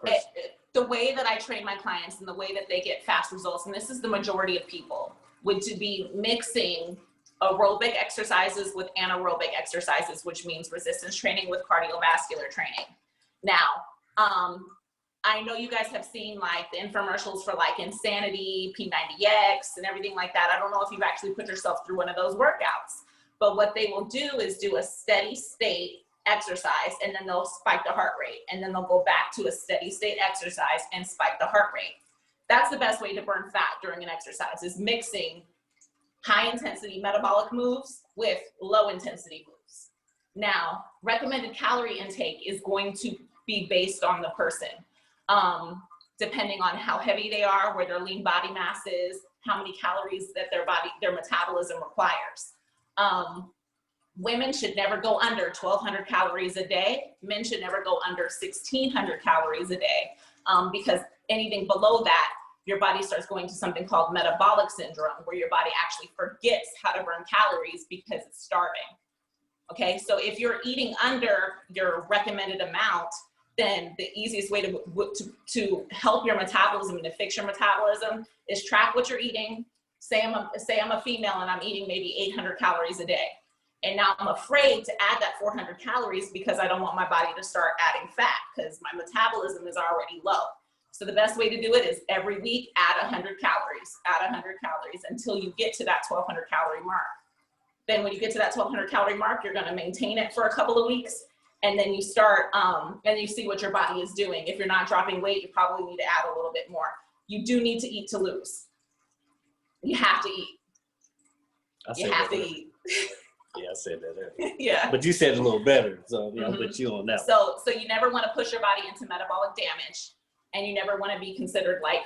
the way that I train my clients and the way that they get fast results, and this is the majority of people, would to be mixing aerobic exercises with anaerobic exercises, which means resistance training with cardiovascular training. Now, I know you guys have seen like the infomercials for like Insanity, P90X, and everything like that. I don't know if you've actually put yourself through one of those workouts, but what they will do is do a steady state exercise, and then they'll spike the heart rate, and then they'll go back to a steady state exercise and spike the heart rate. That's the best way to burn fat during an exercise, is mixing high intensity metabolic moves with low intensity moves. Now, recommended calorie intake is going to be based on the person, depending on how heavy they are, where their lean body mass is, how many calories that their metabolism requires. Women should never go under 1,200 calories a day. Men should never go under 1,600 calories a day, because anything below that, your body starts going to something called metabolic syndrome, where your body actually forgets how to burn calories because it's starving. Okay, so if you're eating under your recommended amount, then the easiest way to help your metabolism and to fix your metabolism is track what you're eating. Say I'm a female and I'm eating maybe 800 calories a day. And now I'm afraid to add that 400 calories because I don't want my body to start adding fat because my metabolism is already low. So the best way to do it is every week add 100 calories until you get to that 1,200 calorie mark. Then when you get to that 1,200 calorie mark, you're gonna maintain it for a couple of weeks. And then you start, and you see what your body is doing. If you're not dropping weight, you probably need to add a little bit more. You do need to eat to lose. You have to eat. You have to eat. Yeah, I said that earlier. Yeah. But you said it a little better, so yeah, I'll put you on that. So you never want to push your body into metabolic damage, and you never want to be considered like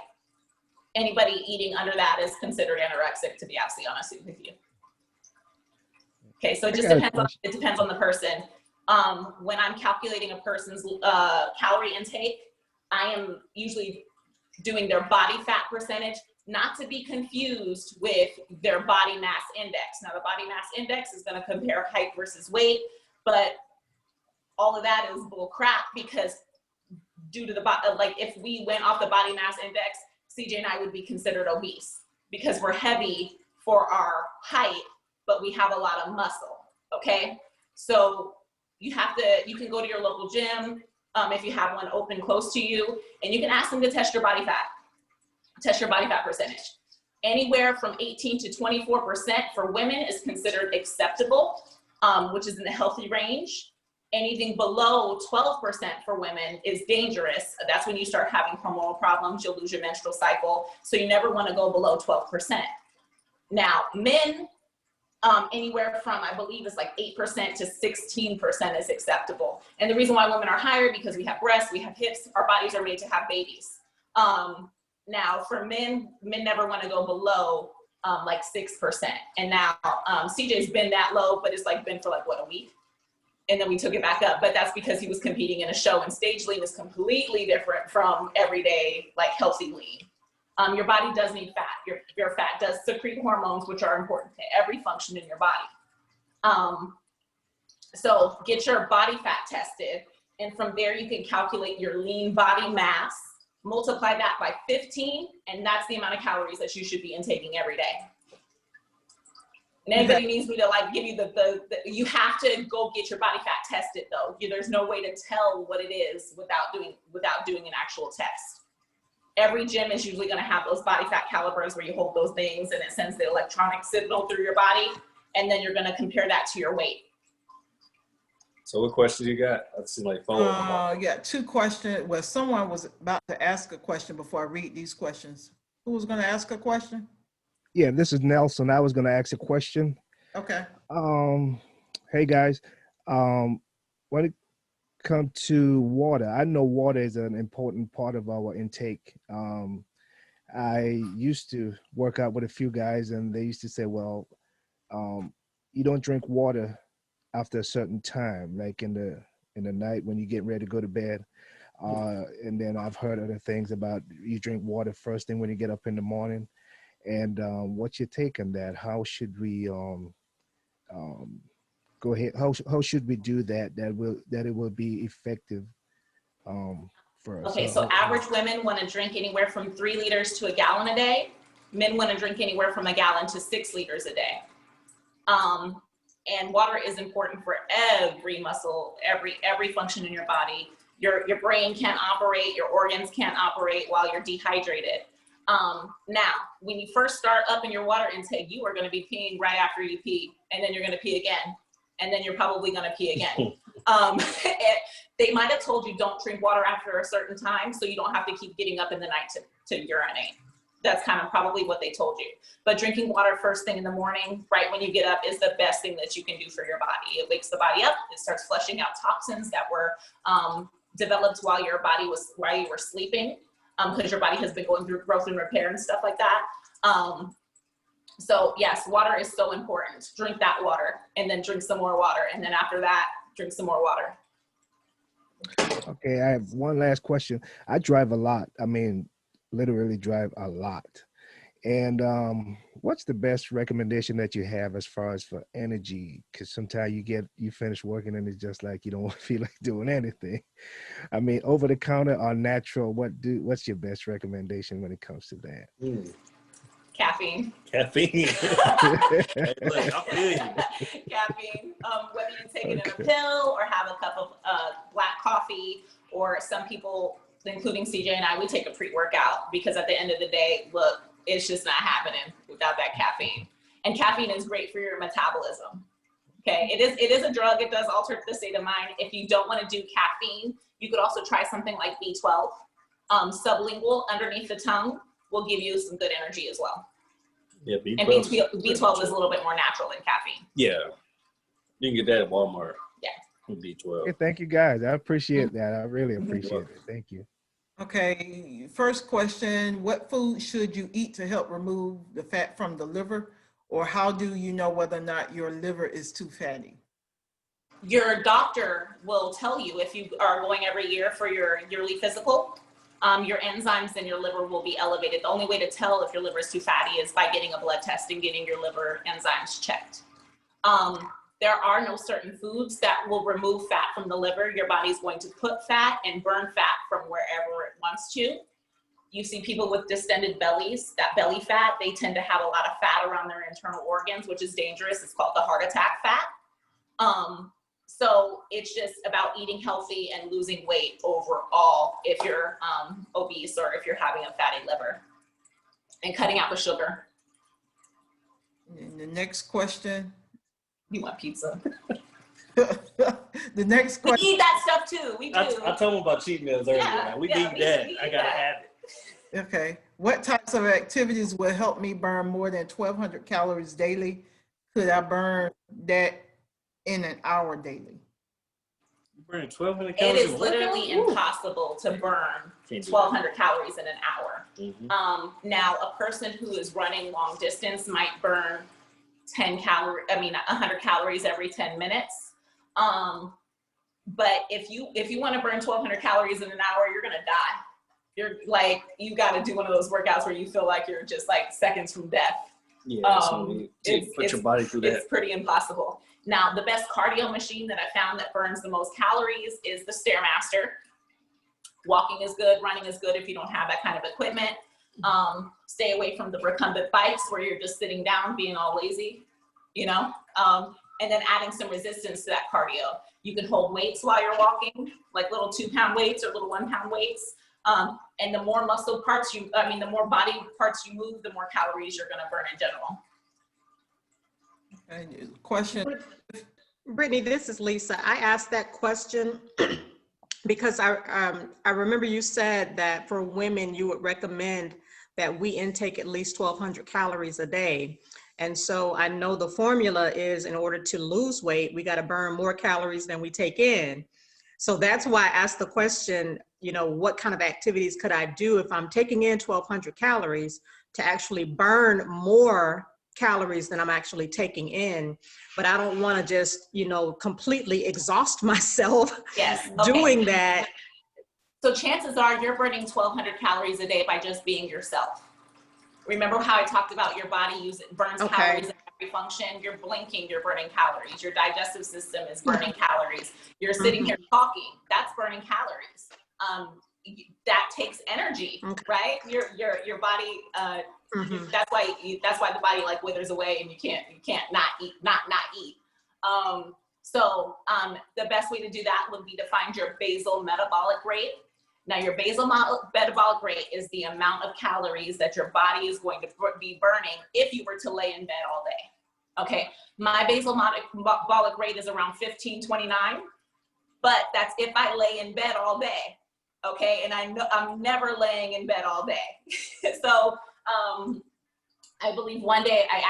anybody eating under that is considered anorexic, to be absolutely honest with you. Okay, so it just depends on the person. When I'm calculating a person's calorie intake, I am usually doing their body fat percentage, not to be confused with their body mass index. Now, the body mass index is going to compare height versus weight, but all of that is bull crap, because due to like if we went off the body mass index, CJ and I would be considered obese because we're heavy for our height, but we have a lot of muscle. Okay, so you can go to your local gym if you have one open close to you, and you can ask them to test your body fat. Test your body fat percentage. Anywhere from 18 to 24% for women is considered acceptable, which is in the healthy range. Anything below 12% for women is dangerous. That's when you start having hormonal problems. You'll lose your menstrual cycle. So you never want to go below 12%. Now, men, anywhere from, I believe, is like 8% to 16% is acceptable. And the reason why women are higher, because we have breasts, we have hips, our bodies are made to have babies. Now, for men never want to go below like 6%. And now CJ's been that low, but it's like been for like, what, a week? And then we took it back up. But that's because he was competing in a show, and stage lean is completely different from everyday, like, healthy lean. Your body does need fat. Your fat does secrete hormones, which are important to every function in your body. So get your body fat tested. And from there, you can calculate your lean body mass multiply that by 15, and that's the amount of calories that you should be intaking every day. And anybody needs me to like give you the you have to go get your body fat tested though. There's no way to tell what it is without doing an actual test. Every gym is usually going to have those body fat calipers where you hold those things and it sends the electronic signal through your body, and then you're going to compare that to your weight. So what question you got? Let's see, like follow up. Yeah, 2 questions. Well, someone was about to ask a question before I read these questions. Who was going to ask a question? Yeah, this is Nelson. I was going to ask a question. Okay. Hey guys, when it comes to water, I know water is an important part of our intake. I used to work out with a few guys, and they used to say, well, you don't drink water after a certain time, like in the night when you get ready to go to bed. And then I've heard other things about you drink water first thing when you get up in the morning. And what's your take on that? How should we go ahead? How should we do that? That it will be effective for us. Okay, so average women want to drink anywhere from 3 liters to a gallon a day. Men want to drink anywhere from a gallon to 6 liters a day. And water is important for every muscle, every function in your body. Your brain can't operate, your organs can't operate while you're dehydrated. Now, when you first start up in your water intake, you are going to be peeing right after you pee, and then you're going to pee again, and then you're probably going to pee again. They might have told you don't drink water after a certain time, so you don't have to keep getting up in the night to urinate. That's kind of probably what they told you. But drinking water first thing in the morning, right when you get up, is the best thing that you can do for your body. It wakes the body up. It starts flushing out toxins that were developed while you were sleeping. Because your body has been going through growth and repair and stuff like that. So yes, water is so important. Drink that water, and then drink some more water. And then after that, drink some more water. Okay, I have one last question. I drive a lot. I mean, literally drive a lot. And what's the best recommendation that you have as far as for energy? Because sometimes you finish working and it's just like you don't feel like doing anything. I mean, over the counter or natural, what's your best recommendation when it comes to that? Caffeine. Caffeine. Hey, look, I feel you. Caffeine. Whether you take it in a pill or have a cup of black coffee, or some people, including CJ and I, we take a pre-workout because at the end of the day, look, it's just not happening without that caffeine. And caffeine is great for your metabolism. Okay, it is a drug. It does alter the state of mind. If you don't want to do caffeine, you could also try something like B12. Sublingual underneath the tongue will give you some good energy as well. Yeah, B12. And B12 is a little bit more natural than caffeine. Yeah, you can get that at Walmart. Yeah. B12. Okay, thank you guys. I appreciate that. I really appreciate it. Thank you. Okay, first question, what food should you eat to help remove the fat from the liver? Or how do you know whether or not your liver is too fatty? Your doctor will tell you if you are going every year for your yearly physical, your enzymes in your liver will be elevated. The only way to tell if your liver is too fatty is by getting a blood test and getting your liver enzymes checked. There are no certain foods that will remove fat from the liver. Your body's going to put fat and burn fat from wherever it wants to. You see people with distended bellies, that belly fat, they tend to have a lot of fat around their internal organs, which is dangerous. It's called the heart attack fat. So it's just about eating healthy and losing weight overall if you're obese or if you're having a fatty liver, and cutting out the sugar. And the next question. You want pizza? The next question. We eat that stuff too. We do. I told him about cheat meals earlier. Yeah, We need that. I gotta have it. Okay. What types of activities will help me burn more than 1,200 calories daily? Could I burn that in an hour daily? You burn 1,200 It calories. is literally impossible to burn 1,200 calories in an hour. Mm-hmm. Now, a person who is running long distance might burn 100 calories every 10 minutes. But if you want to burn 1,200 calories in an hour, you're gonna die. You're like, you got to do one of those workouts where you feel like you're just like seconds from death. Yeah, put your body through that. It's pretty impossible. Now, the best cardio machine that I found that burns the most calories is the Stairmaster. Walking is good, running is good if you don't have that kind of equipment. Stay away from the recumbent bikes where you're just sitting down being all lazy, you know, and then adding some resistance to that cardio. You can hold weights while you're walking, like little 2-pound weights or little 1-pound weights. And the more muscle parts the more body parts you move, the more calories you're gonna burn in general. Okay, question. Brittany, this is Lisa. I asked that question because I remember you said that for women, you would recommend that we intake at least 1,200 calories a day. And so I know the formula is in order to lose weight, we got to burn more calories than we take in. So that's why I asked the question, you know, what kind of activities could I do if I'm taking in 1,200 calories to actually burn more calories than I'm actually taking in, but I don't want to just, you know, completely exhaust myself doing that. So chances are you're burning 1,200 calories a day by just being yourself. Remember how I talked about your body burns calories in every function? You're blinking, you're burning calories. Your digestive system is burning calories. You're sitting here talking, that's burning calories. That takes energy, right? Your body, that's why the body like withers away and you can't not eat. So the best way to do that would be to find your basal metabolic rate. Now your basal metabolic rate is the amount of calories that your body is going to be burning if you were to lay in bed all day. Okay, my basal metabolic rate is around 1529, but that's if I lay in bed all day. Okay, and I know I'm never laying in bed all day. So I believe one day I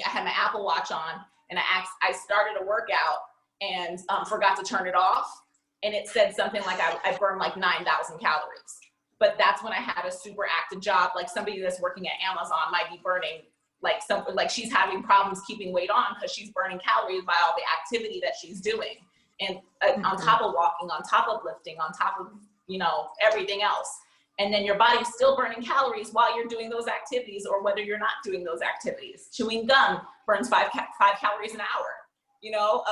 had my Apple Watch on and I started a workout and forgot to turn it off. And it said something like I burned like 9,000 calories. But that's when I had a super active job. Like somebody that's working at Amazon might be burning like something, like she's having problems keeping weight on because she's burning calories by all the activity that she's doing. And on top of walking, on top of lifting, on top of, you know, everything else. And then your body's still burning calories while you're doing those activities or whether you're not doing those activities. Chewing gum burns 5 calories an hour. You know,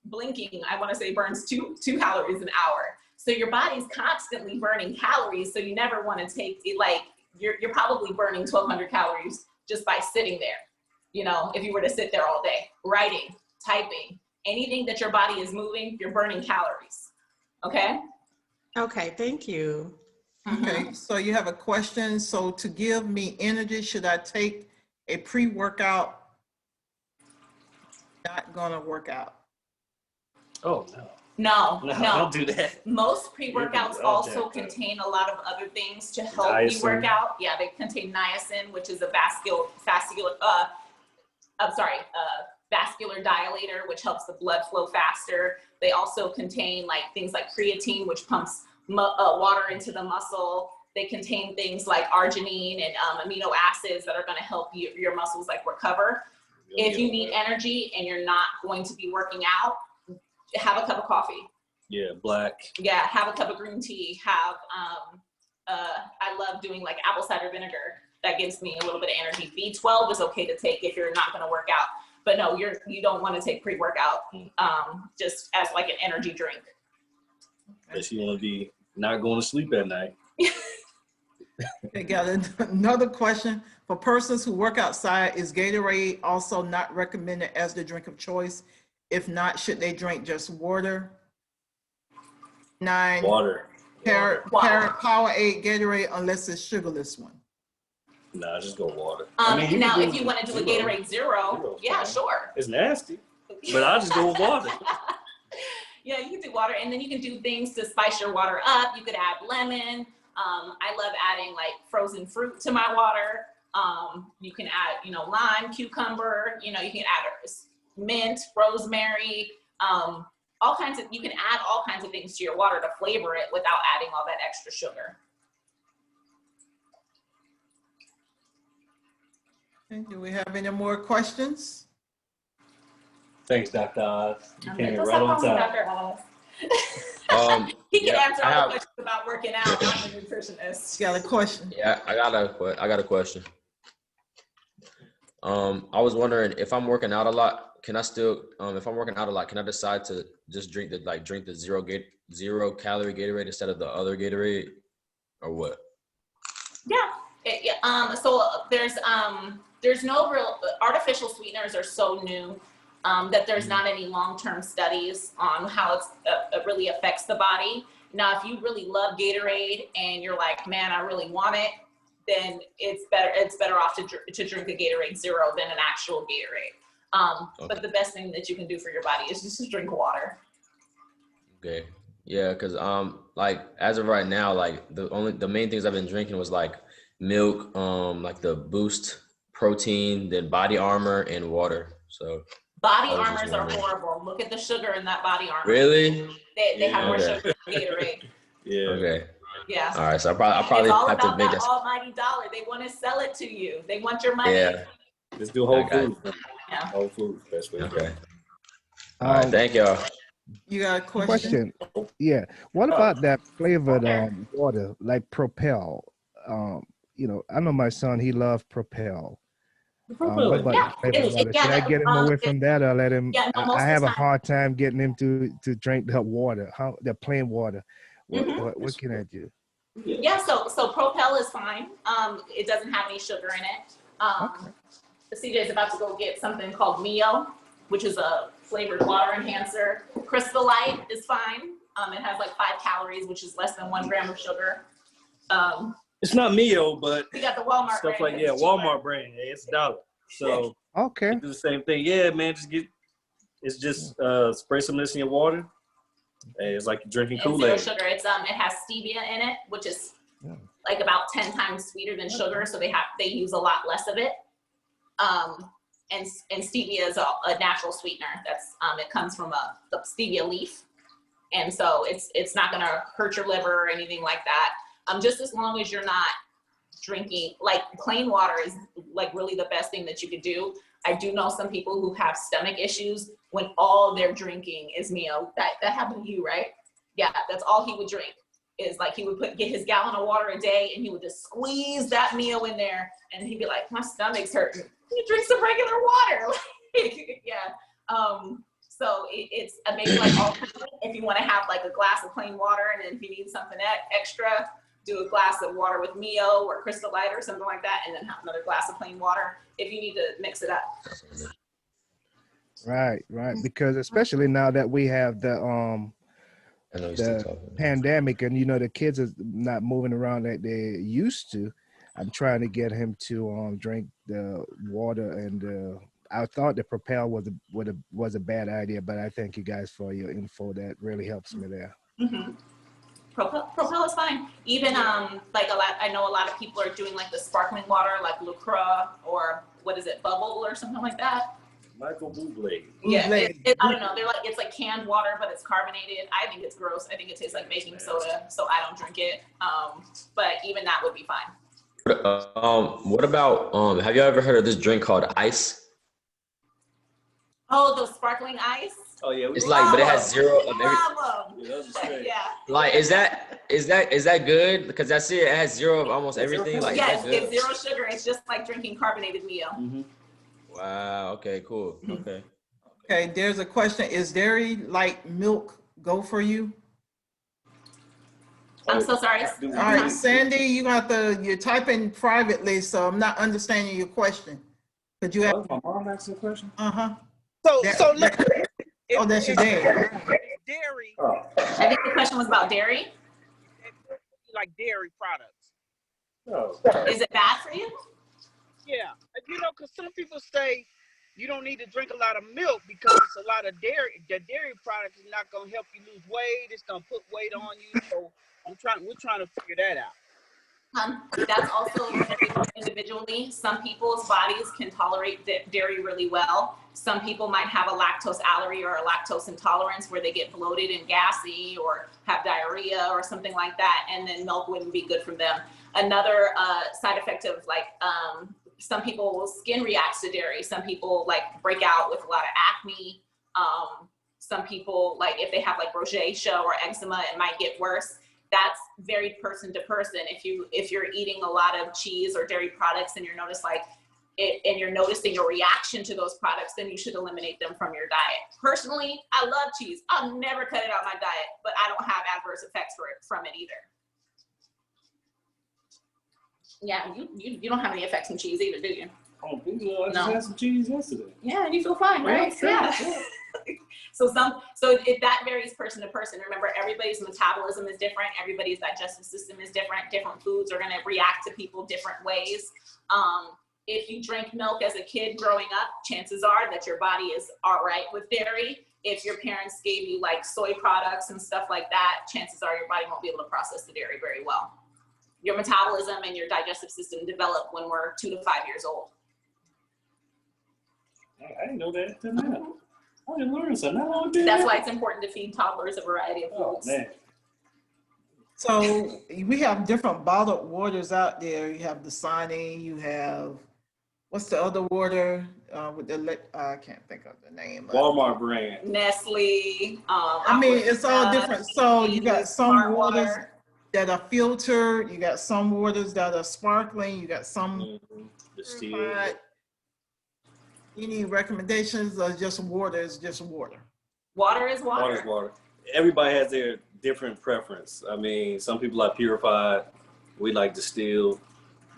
blinking, I want to say burns 2 calories an hour. So your body's constantly burning calories. So you never want to take it, like you're probably burning 1,200 calories just by sitting there. You know, if you were to sit there all day, writing, typing, anything that your body is moving, you're burning calories. Okay? Okay, thank you. Okay, so you have a question. So to give me energy, should I take a pre-workout? Not gonna work out. Oh, no. No, Don't do that. Most pre-workouts also contain a lot of other things to help you work out. Yeah, they contain niacin, which is a vascular dilator, which helps the blood flow faster. They also contain like things like creatine, which pumps water into the muscle. They contain things like arginine and amino acids that are going to help your muscles like recover. If you need energy and you're not going to be working out, have a cup of coffee. Yeah, black. Yeah, have a cup of green tea. Have I love doing like apple cider vinegar. That gives me a little bit of energy. B12 is okay to take if you're not going to work out, but no, you don't want to take pre-workout just as like an energy drink. Unless you want to be not going to sleep at night. Okay, got another question. For persons who work outside, is Gatorade also not recommended as the drink of choice? If not, should they drink just water? 9. Water. Powerade Gatorade unless it's sugarless one. Nah, just go water. Now, if you want to do a Gatorade Zero, yeah, sure. It's nasty, but I'll just go with water. Yeah, you can do water, and then you can do things to spice your water up. You could add lemon. I love adding like frozen fruit to my water. You can add, lime, cucumber. You can add mint, rosemary. You can add all kinds of things to your water to flavor it without adding all that extra sugar. Okay, do we have any more questions? Thanks, Dr. Oz. You came in Let's right have on fun time. with Dr. Oz. He can answer all the questions about working out. I'm a nutritionist. You got a question? Yeah, I got a question. I was wondering if I'm working out a lot, can I still, if I'm working out a lot, can I decide to just drink the zero calorie Gatorade instead of the other Gatorade, or what? Yeah. So there's no real artificial sweeteners are so new that there's not any long-term studies on how it really affects the body. Now, if you really love Gatorade and you're like, man, I really want it, then it's better off to drink a Gatorade Zero than an actual Gatorade. But the best thing that you can do for your body is just to drink water. Okay. Yeah, because like as of right now, like the main things I've been drinking was like milk, like the Boost protein, then Body Armor and water. So Body Armors are horrible. Look at the sugar in that Body Armor. Really? They have more sugar than Gatorade. Yeah. Okay. Yeah. All right. So I probably it's all have to about make that that. almighty dollar. They want to sell it to you. They want your money. Yeah. Let's do Whole Foods. Yeah. Whole Foods, best way. Okay. All right. Thank y'all. You got a question? Yeah. What about that flavored water, like Propel? You know, I know my son, he loves Propel. What about flavored water? Should I get him away from that, or let him? Yeah, no, I have a hard time getting him to drink the water, the plain water. What can I do? Yeah, so Propel is fine. It doesn't have any sugar in it. CJ is about to go get something called Mio, which is a flavored water enhancer. Crystal Light is fine. It has like 5 calories, which is less than 1 gram of sugar. It's not Mio, but we got the Walmart stuff brand. Like Walmart brand. Hey, it's $1. So okay, do the same thing. Yeah, man, just spray some of this in your water. Hey, it's like you're drinking Kool-Aid. Zero sugar. It has stevia in it, which is like about 10 times sweeter than sugar. So they use a lot less of it. And stevia is a natural sweetener. That's it comes from the stevia leaf, and so it's not gonna hurt your liver or anything like that. Just as long as you're not drinking, like plain water is like really the best thing that you could do. I do know some people who have stomach issues when all they're drinking is Mio. That happened to you, right? Yeah, that's all he would drink. Is like he would get his gallon of water a day and he would just squeeze that Mio in there and he'd be like, my stomach's hurting. You drink some regular water. So it's maybe like if you want to have like a glass of plain water, and then if you need something extra, do a glass of water with Mio or Crystal Light or something like that, and then have another glass of plain water if you need to mix it up. Right. Because especially now that we have the pandemic, and the kids are not moving around like they used to. I'm trying to get him to drink the water, and I thought the Propel was a bad idea, but I thank you guys for your info. That really helps me there. Mm-hmm. Propel is fine. Even I know a lot of people are doing like the sparkling water, like LaCroix or what is it, Bubble or something like that. Michael Bublé. Yeah, I don't know. It's like canned water, but it's carbonated. I think it's gross. I think it tastes like baking soda, so I don't drink it. But even that would be fine. What about have you ever heard of this drink called ice? Oh, the sparkling ice. Oh yeah, it's like, but it has zero of everything. Yeah. Like, is that good? Because I see it has zero of almost everything. Like, yeah, it's zero sugar. It's just like drinking carbonated Mio. Mm-hmm. Wow. Okay. Cool. Okay. Okay. There's a question. Is dairy like milk go for you? I'm so sorry. All right, Sandy, you're typing privately, so I'm not understanding your question. Could you ask? My mom asked a question. So look. That's your dad. Dairy. Oh. I think the question was about dairy. Like dairy products. Oh. Is it bad for you? Yeah, because some people say you don't need to drink a lot of milk because it's a lot of dairy. The dairy product is not going to help you lose weight. It's going to put weight on you. So we're trying to figure that out. That's also individually. Some people's bodies can tolerate dairy really well. Some people might have a lactose allergy or a lactose intolerance where they get bloated and gassy or have diarrhea or something like that, and then milk wouldn't be good for them. Another side effect of some people's skin reacts to dairy. Some people break out with a lot of acne. Some people, if they have rosacea or eczema, it might get worse. That's very person to person. If you're eating a lot of cheese or dairy products and you notice and you're noticing your reaction to those products, then you should eliminate them from your diet. Personally, I love cheese. I'll never cut it out of my diet, but I don't have adverse effects from it either. Yeah, you don't have any effects from cheese either, do you? Oh, I just had some cheese yesterday. Yeah, and you feel fine, right? Yeah. So that varies person to person. Remember, everybody's metabolism is different. Everybody's digestive system is different. Different foods are going to react to people different ways. If you drank milk as a kid growing up, chances are that your body is all right with dairy. If your parents gave you like soy products and stuff like that, chances are your body won't be able to process the dairy very well. Your metabolism and your digestive system develop when we're 2 to 5 years old. I didn't know that. I didn't learn something. That's why it's important to feed toddlers a variety of foods. Man. So we have different bottled waters out there. You have the Dasani, you have, what's the other water with the, I can't think of the name. Walmart brand. Nestle. I mean, it's all different. So you got some waters water that are filtered, you got some waters that are sparkling, you got some purified. Any recommendations or just water is just water? Water is water. Water is water. Everybody has their different preference. I mean, some people like purified. We like distilled.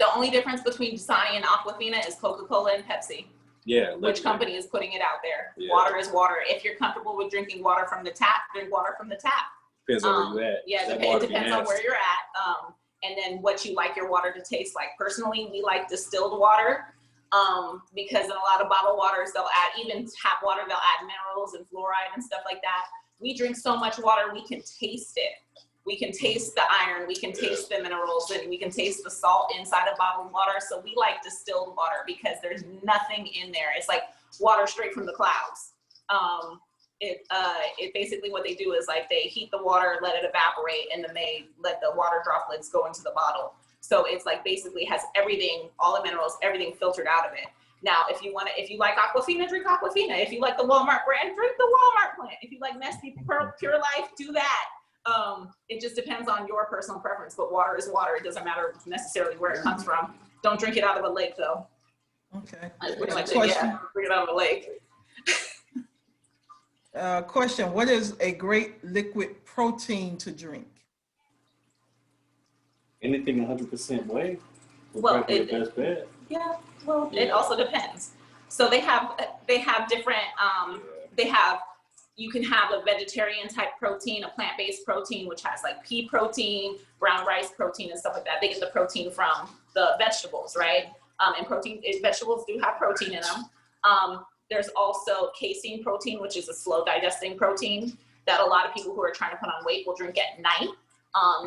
The only difference between Dasani and Aquafina is Coca-Cola and Pepsi. Yeah. Which company is putting it out there? Yeah. Water is water. If you're comfortable with drinking water from the tap, drink water from the tap. Depends on where you're at. Yeah, it depends on where you're at. And then what you like your water to taste like. Personally, we like distilled water because in a lot of bottled waters, they'll add, even tap water, they'll add minerals and fluoride and stuff like that. We drink so much water, we can taste it. We can taste the iron, we can taste the minerals, and we can taste the salt inside of bottled water. So we like distilled water because there's nothing in there. It's like water straight from the clouds. It basically what they do is like they heat the water, let it evaporate, and then they let the water droplets go into the bottle. So it's like basically has everything, all the minerals, everything filtered out of it. Now, if you like Aquafina, drink Aquafina. If you like the Walmart brand, drink the Walmart brand. If you like Nestle Pure Life, do that. It just depends on your personal preference, but water is water. It doesn't matter necessarily where it comes from. Don't drink it out of a lake, though. Okay. Yeah, drink it out of a lake. Question, what is a great liquid protein to drink? Anything 100% whey. Well, best bet. Yeah, well, it also depends. So they have different, you can have a vegetarian type protein, a plant-based protein, which has like pea protein, brown rice protein and stuff like that. They get the protein from the vegetables, right? And vegetables do have protein in them. There's also casein protein, which is a slow digesting protein that a lot of people who are trying to put on weight will drink at night.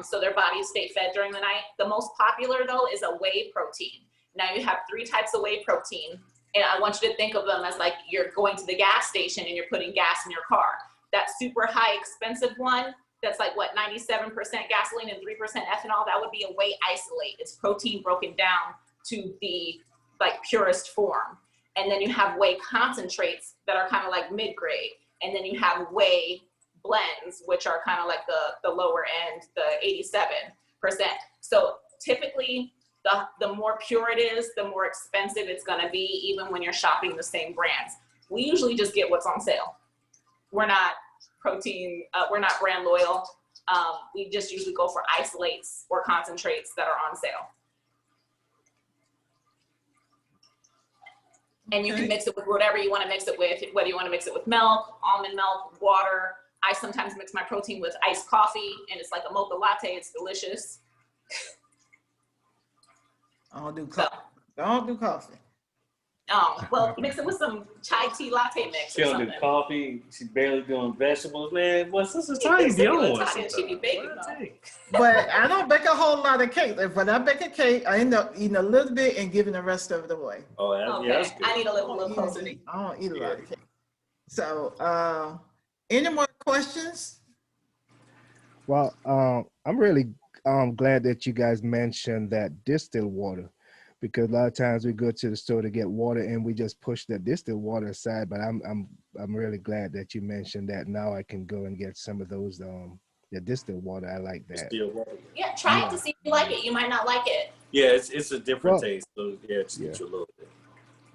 So their bodies stay fed during the night. The most popular though is a whey protein. Now you have 3 types of whey protein, and I want you to think of them as like you're going to the gas station and you're putting gas in your car. That super high expensive one, that's like what, 97% gasoline and 3% ethanol, that would be a whey isolate. It's protein broken down to the like purest form. And then you have whey concentrates that are kind of like mid-grade. And then you have whey blends, which are kind of like the lower end, the 87%. So typically, the more pure it is, the more expensive it's gonna be, even when you're shopping the same brands. We usually just get what's on sale. We're not we're not brand loyal. We just usually go for isolates or concentrates that are on sale. And you can mix it with whatever you want to mix it with, whether you want to mix it with milk, almond milk, water. I sometimes mix my protein with iced coffee, and it's like a mocha latte. It's delicious. I don't do coffee. Don't do coffee. Well, mix it with some chai tea latte mix. She don't do coffee. She's barely doing vegetables, man. What's this? Italian be on one. She be baking, but I don't bake a whole lot of cake. If I bake a cake, I end up eating a little bit and giving the rest of it away. Oh, okay. Yeah, that's good. I need a little closer. I don't eat a lot of cake. So, any more questions? Well, I'm really glad that you guys mentioned that distilled water, because a lot of times we go to the store to get water and we just push the distilled water aside. But I'm really glad that you mentioned that. Now I can go and get some of those the distilled water. I like that. Distilled water. Yeah, try it to see if you like it. You might not like it. Yeah, it's a different taste. So yeah, just get you a little bit.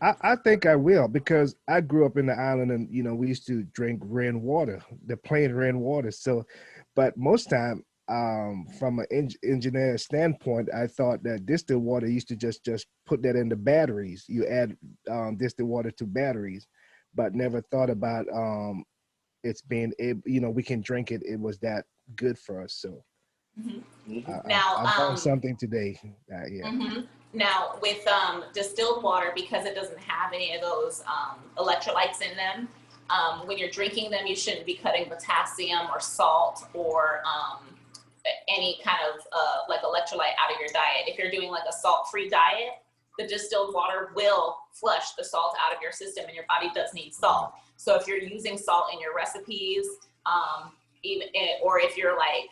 I think I will, because I grew up in the island, and we used to drink rainwater, the plain rainwater. So, but most time, from an engineer standpoint, I thought that distilled water used to just put that in the batteries. You add distilled water to batteries, but never thought about it's being we can drink it. It was that good for us. So Now, I learned something today. Yeah. Now, with distilled water, because it doesn't have any of those electrolytes in them, when you're drinking them, you shouldn't be cutting potassium or salt or any kind of like electrolyte out of your diet. If you're doing like a salt-free diet, the distilled water will flush the salt out of your system, and your body does need salt. So if you're using salt in your recipes, or if you're like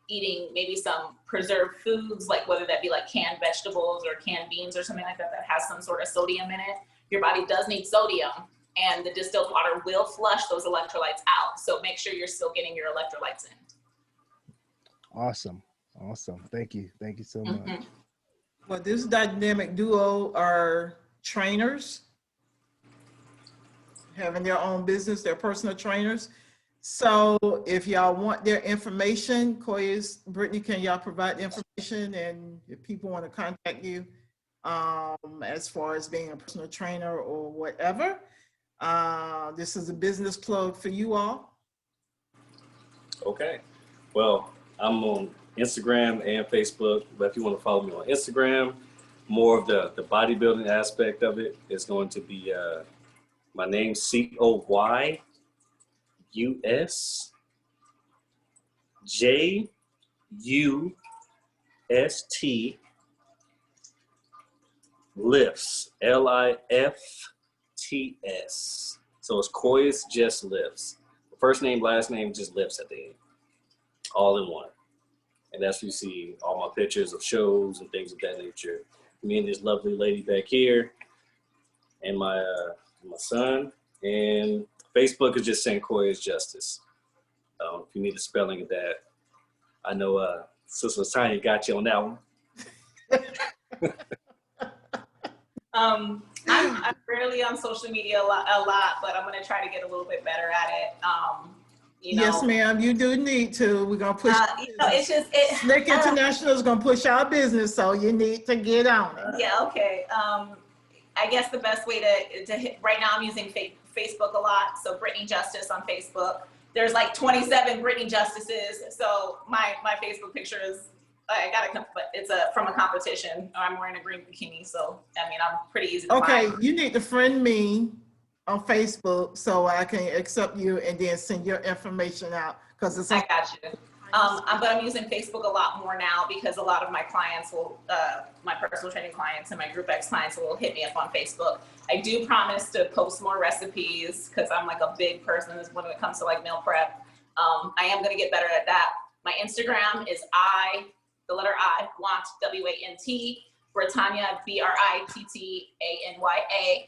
eating maybe some preserved foods, like whether that be like canned vegetables or canned beans or something like that that has some sort of sodium in it, your body does need sodium, and the distilled water will flush those electrolytes out. So make sure you're still getting your electrolytes in. Awesome. Thank you so much. Well, this dynamic duo are trainers, having their own business, they're personal trainers. So if y'all want their information, Brittany, can y'all provide the information? And if people want to contact you as far as being a personal trainer or whatever, this is a business plug for you all. Okay. Well, I'm on Instagram and Facebook, but if you want to follow me on Instagram, more of the bodybuilding aspect of it is going to be my name, COYUSJUST lifts, LIFTS. So it's Coyus Just Lifts. First name, last name, just lifts at the end, all in one. And that's where you see all my pictures of shows and things of that nature. Me and this lovely lady back here, and my son. And Facebook is just Sancoyus Justice. If you need the spelling of that, I know Sister Tanya got you on that one. I'm rarely on social media a lot, but I'm gonna try to get a little bit better at it. Yes, ma'am, you do need to. We're gonna push. It's just Slick International is gonna push our business, so you need to get on it. Yeah, okay. I guess the best way to hit right now, I'm using Facebook a lot. So Brittany Justice on Facebook. There's like 27 Brittany Justices. So my Facebook picture is, but it's from a competition. I'm wearing a green bikini, so I mean I'm pretty easy to find. You need to friend me on Facebook so I can accept you and then send your information out, because it's. I got you. But I'm using Facebook a lot more now because a lot of my clients will, my personal training clients and my Group X clients will hit me up on Facebook. I do promise to post more recipes because I'm like a big person when it comes to like meal prep. I am going to get better at that. My Instagram is the letter I, want, WANT, Brittanya, BRITTANYA.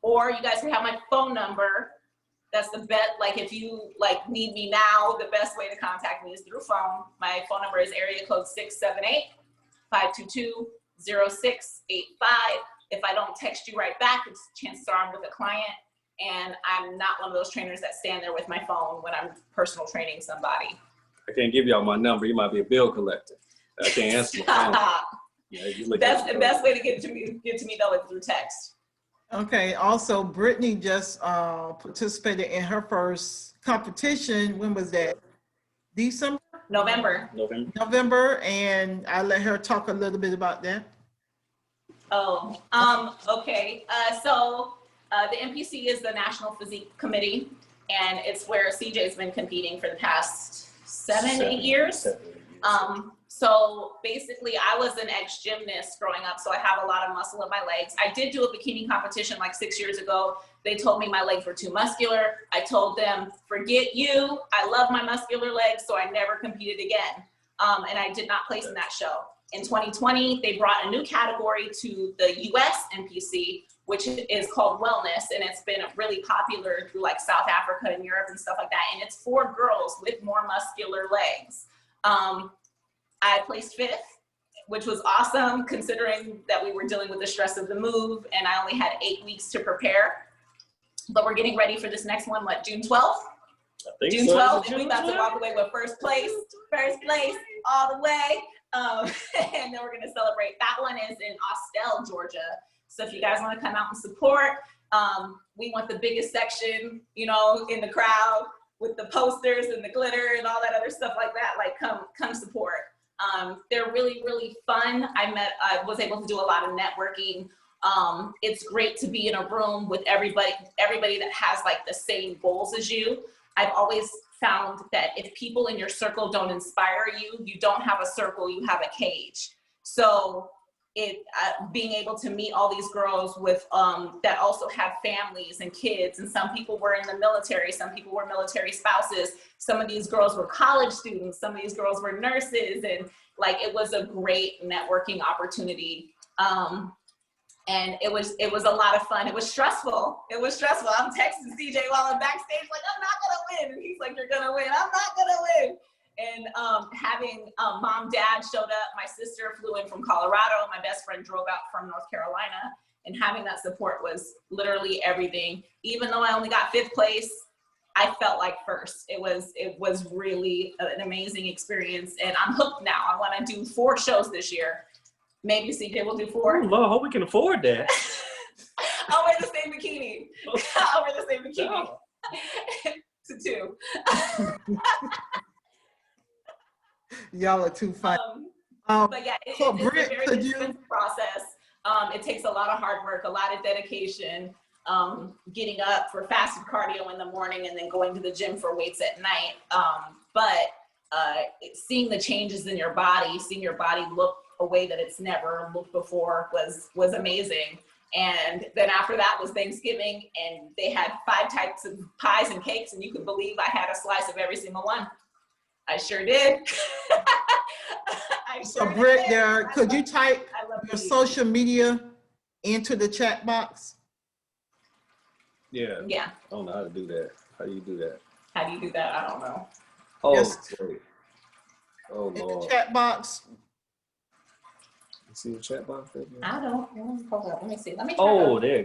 Or you guys can have my phone number. That's the best. Like if you like need me now, the best way to contact me is through phone. My phone number is area code 678-522-0685. If I don't text you right back, it's chances are I'm with a client, and I'm not one of those trainers that stand there with my phone when I'm personal training somebody. I can't give y'all my number. You might be a bill collector. I can't answer my phone. Yeah, that's the best way to get to me though, is through text. Okay. Also, Brittany just participated in her first competition. When was that? November. And I let her talk a little bit about that. Okay. So the NPC is the National Physique Committee, and it's where CJ's been competing for the past 8 years. So basically I was an ex-gymnast growing up, so I have a lot of muscle in my legs. I did do a bikini competition like 6 years ago. They told me my legs were too muscular. I told them, forget you. I love my muscular legs, so I never competed again. And I did not place in that show. In 2020, they brought a new category to the US NPC, which is called wellness, and it's been really popular through like South Africa and Europe and stuff like that. And it's for girls with more muscular legs. I placed 5th which was awesome considering that we were dealing with the stress of the move and I only had 8 weeks to prepare. But we're getting ready for this next one, what, June 12th? June 12th, and we about to walk away with first place all the way. And then we're gonna celebrate. That one is in Austell, Georgia. So if you guys wanna come out and support, we want the biggest section, you know, in the crowd with the posters and the glitter and all that other stuff like that. Like come support. They're really, really fun. I was able to do a lot of networking. It's great to be in a room with everybody that has like the same goals as you. I've always found that if people in your circle don't inspire you, you don't have a circle, you have a cage. So being able to meet all these girls with that also have families and kids, and some people were in the military, some people were military spouses, some of these girls were college students, some of these girls were nurses, and like it was a great networking opportunity. And it was a lot of fun. It was stressful. I'm texting CJ while I'm backstage, like, I'm not gonna win. And he's like, you're gonna win. I'm not gonna win. And having mom, dad showed up. My sister flew in from Colorado. My best friend drove out from North Carolina. And having that support was literally everything. Even though I only got 5th place, I felt like first. It was really an amazing experience. And I'm hooked now. I wanna do 4 shows this year. Maybe CJ will do 4. Oh, Lord, I hope we can afford that. I'll wear the same bikini. I'll wear the same bikini. To 2. Y'all are too funny. But yeah, it's a very expensive process. It takes a lot of hard work, a lot of dedication, getting up for fasted cardio in the morning and then going to the gym for weights at night. But seeing the changes in your body, seeing your body look a way that it's never looked before was amazing. And then after that was Thanksgiving, and they had 5 types of pies and cakes, and you could believe I had a slice of every single one. I sure did. So Britt, could you type your social media into the chat box? Yeah. Yeah. I don't know how to do that. How do you do that? How do you do that? I don't know. Oh, Yes. wait. Oh, In Lord. the chat box. You see the chat box there? I don't. Hold up. Let me see. Let me try. Oh, there you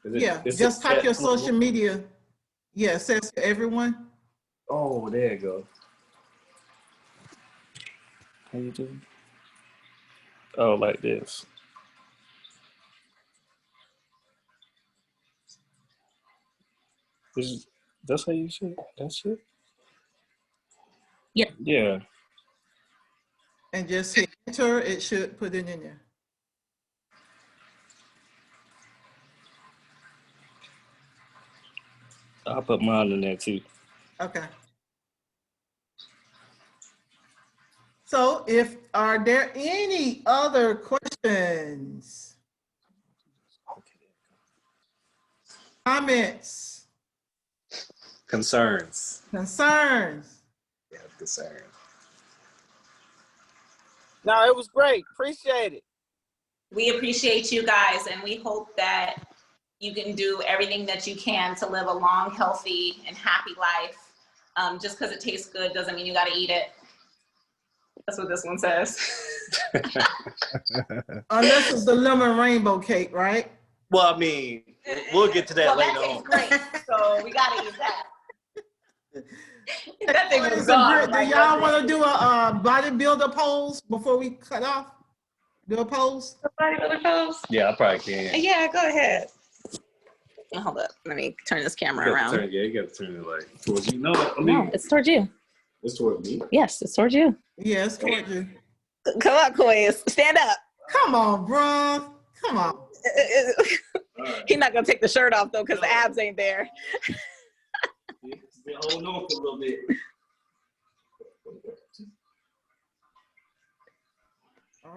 go. Yeah, it's just a type chat your bubble? social media. Yeah, it says to everyone. Oh, there you go. How you doing? Oh, like this. That's how you say it? That's it? Yep. Yeah. And just hit enter, it should put it in there. I'll put mine in there too. Okay. So are there any other questions? Comments? Concerns. Concerns? Yeah, concerns. No, it was great. Appreciate it. We appreciate you guys, and we hope that you can do everything that you can to live a long, healthy, and happy life. Just because it tastes good doesn't mean you got to eat it. That's what this one says. Unless it's the lemon rainbow cake, right? Well, I mean, we'll get to that later that tastes on. great, so we got to eat that. That thing was So, gone. Britt, do y'all want to do a bodybuilder pose before we cut off? Do a pose? Bodybuilder pose? Yeah, I probably can. Yeah, go ahead. Hold up. Let me turn this camera around. You got to turn it like towards you. No, I mean, No, it's towards you. it's towards me. Yes, it's towards you. Yes, towards you. Come on, Koyas. Stand up. Come on, bro. Come on. He's not going to take the shirt off, though, because the abs ain't there. Still holding on for a little bit.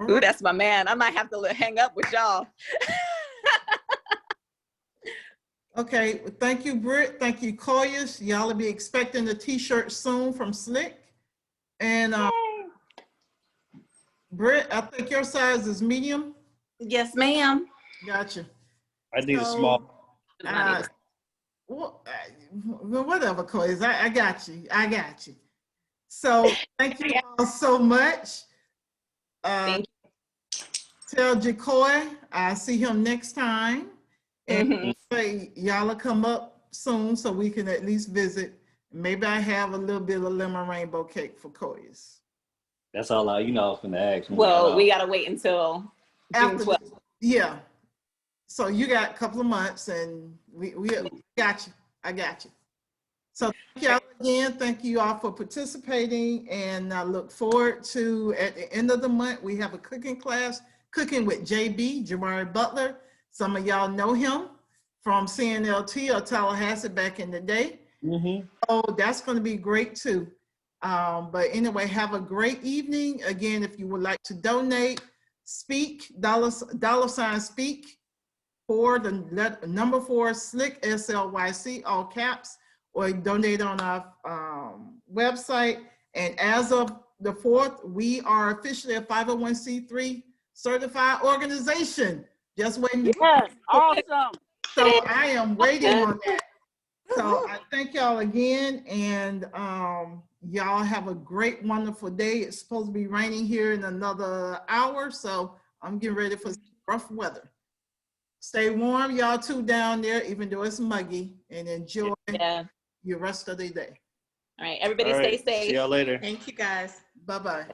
Ooh, that's my man. I might have to hang up with y'all. Okay, well, thank you, Britt. Thank you, Koyas. Y'all will be expecting the t-shirt soon from Slick. And Britt, I think your size is medium. Yes, ma'am. Gotcha. I need a small. Whatever, Koyas. I got you. I got you. So thank you all so much. Thank Tell Jacoy, I see him next time. And Mhm. say, y'all will come up soon so we can at least visit. Maybe I have a little bit of lemon rainbow cake for Koya's. That's all I, I was finna ask. Well, we gotta wait until June After 12th. yeah. So you got a couple of months and we got you. I got you. So thank y'all again. Thank you all for participating, and I look forward to, at the end of the month, we have a cooking class, Cooking with JB, Jamari Butler. Some of y'all know him from CNLT or Tallahassee back in the day. Oh, that's going to be great too. But anyway, have a great evening. Again, if you would like to donate, speak, $ speak, for the number 4 SLYC, SLYC, all caps, or donate on our website. And as of the 4th, we are officially a 501c3 certified organization. Just waiting. Yes, awesome. So I am waiting on that. So I thank y'all again, and y'all have a great, wonderful day. It's supposed to be raining here in another hour, so I'm getting ready for some rough weather. Stay warm, y'all too, down there, even though it's muggy, and enjoy your rest of the day. All right, everybody stay safe. See y'all later. Thank you, guys. Bye-bye.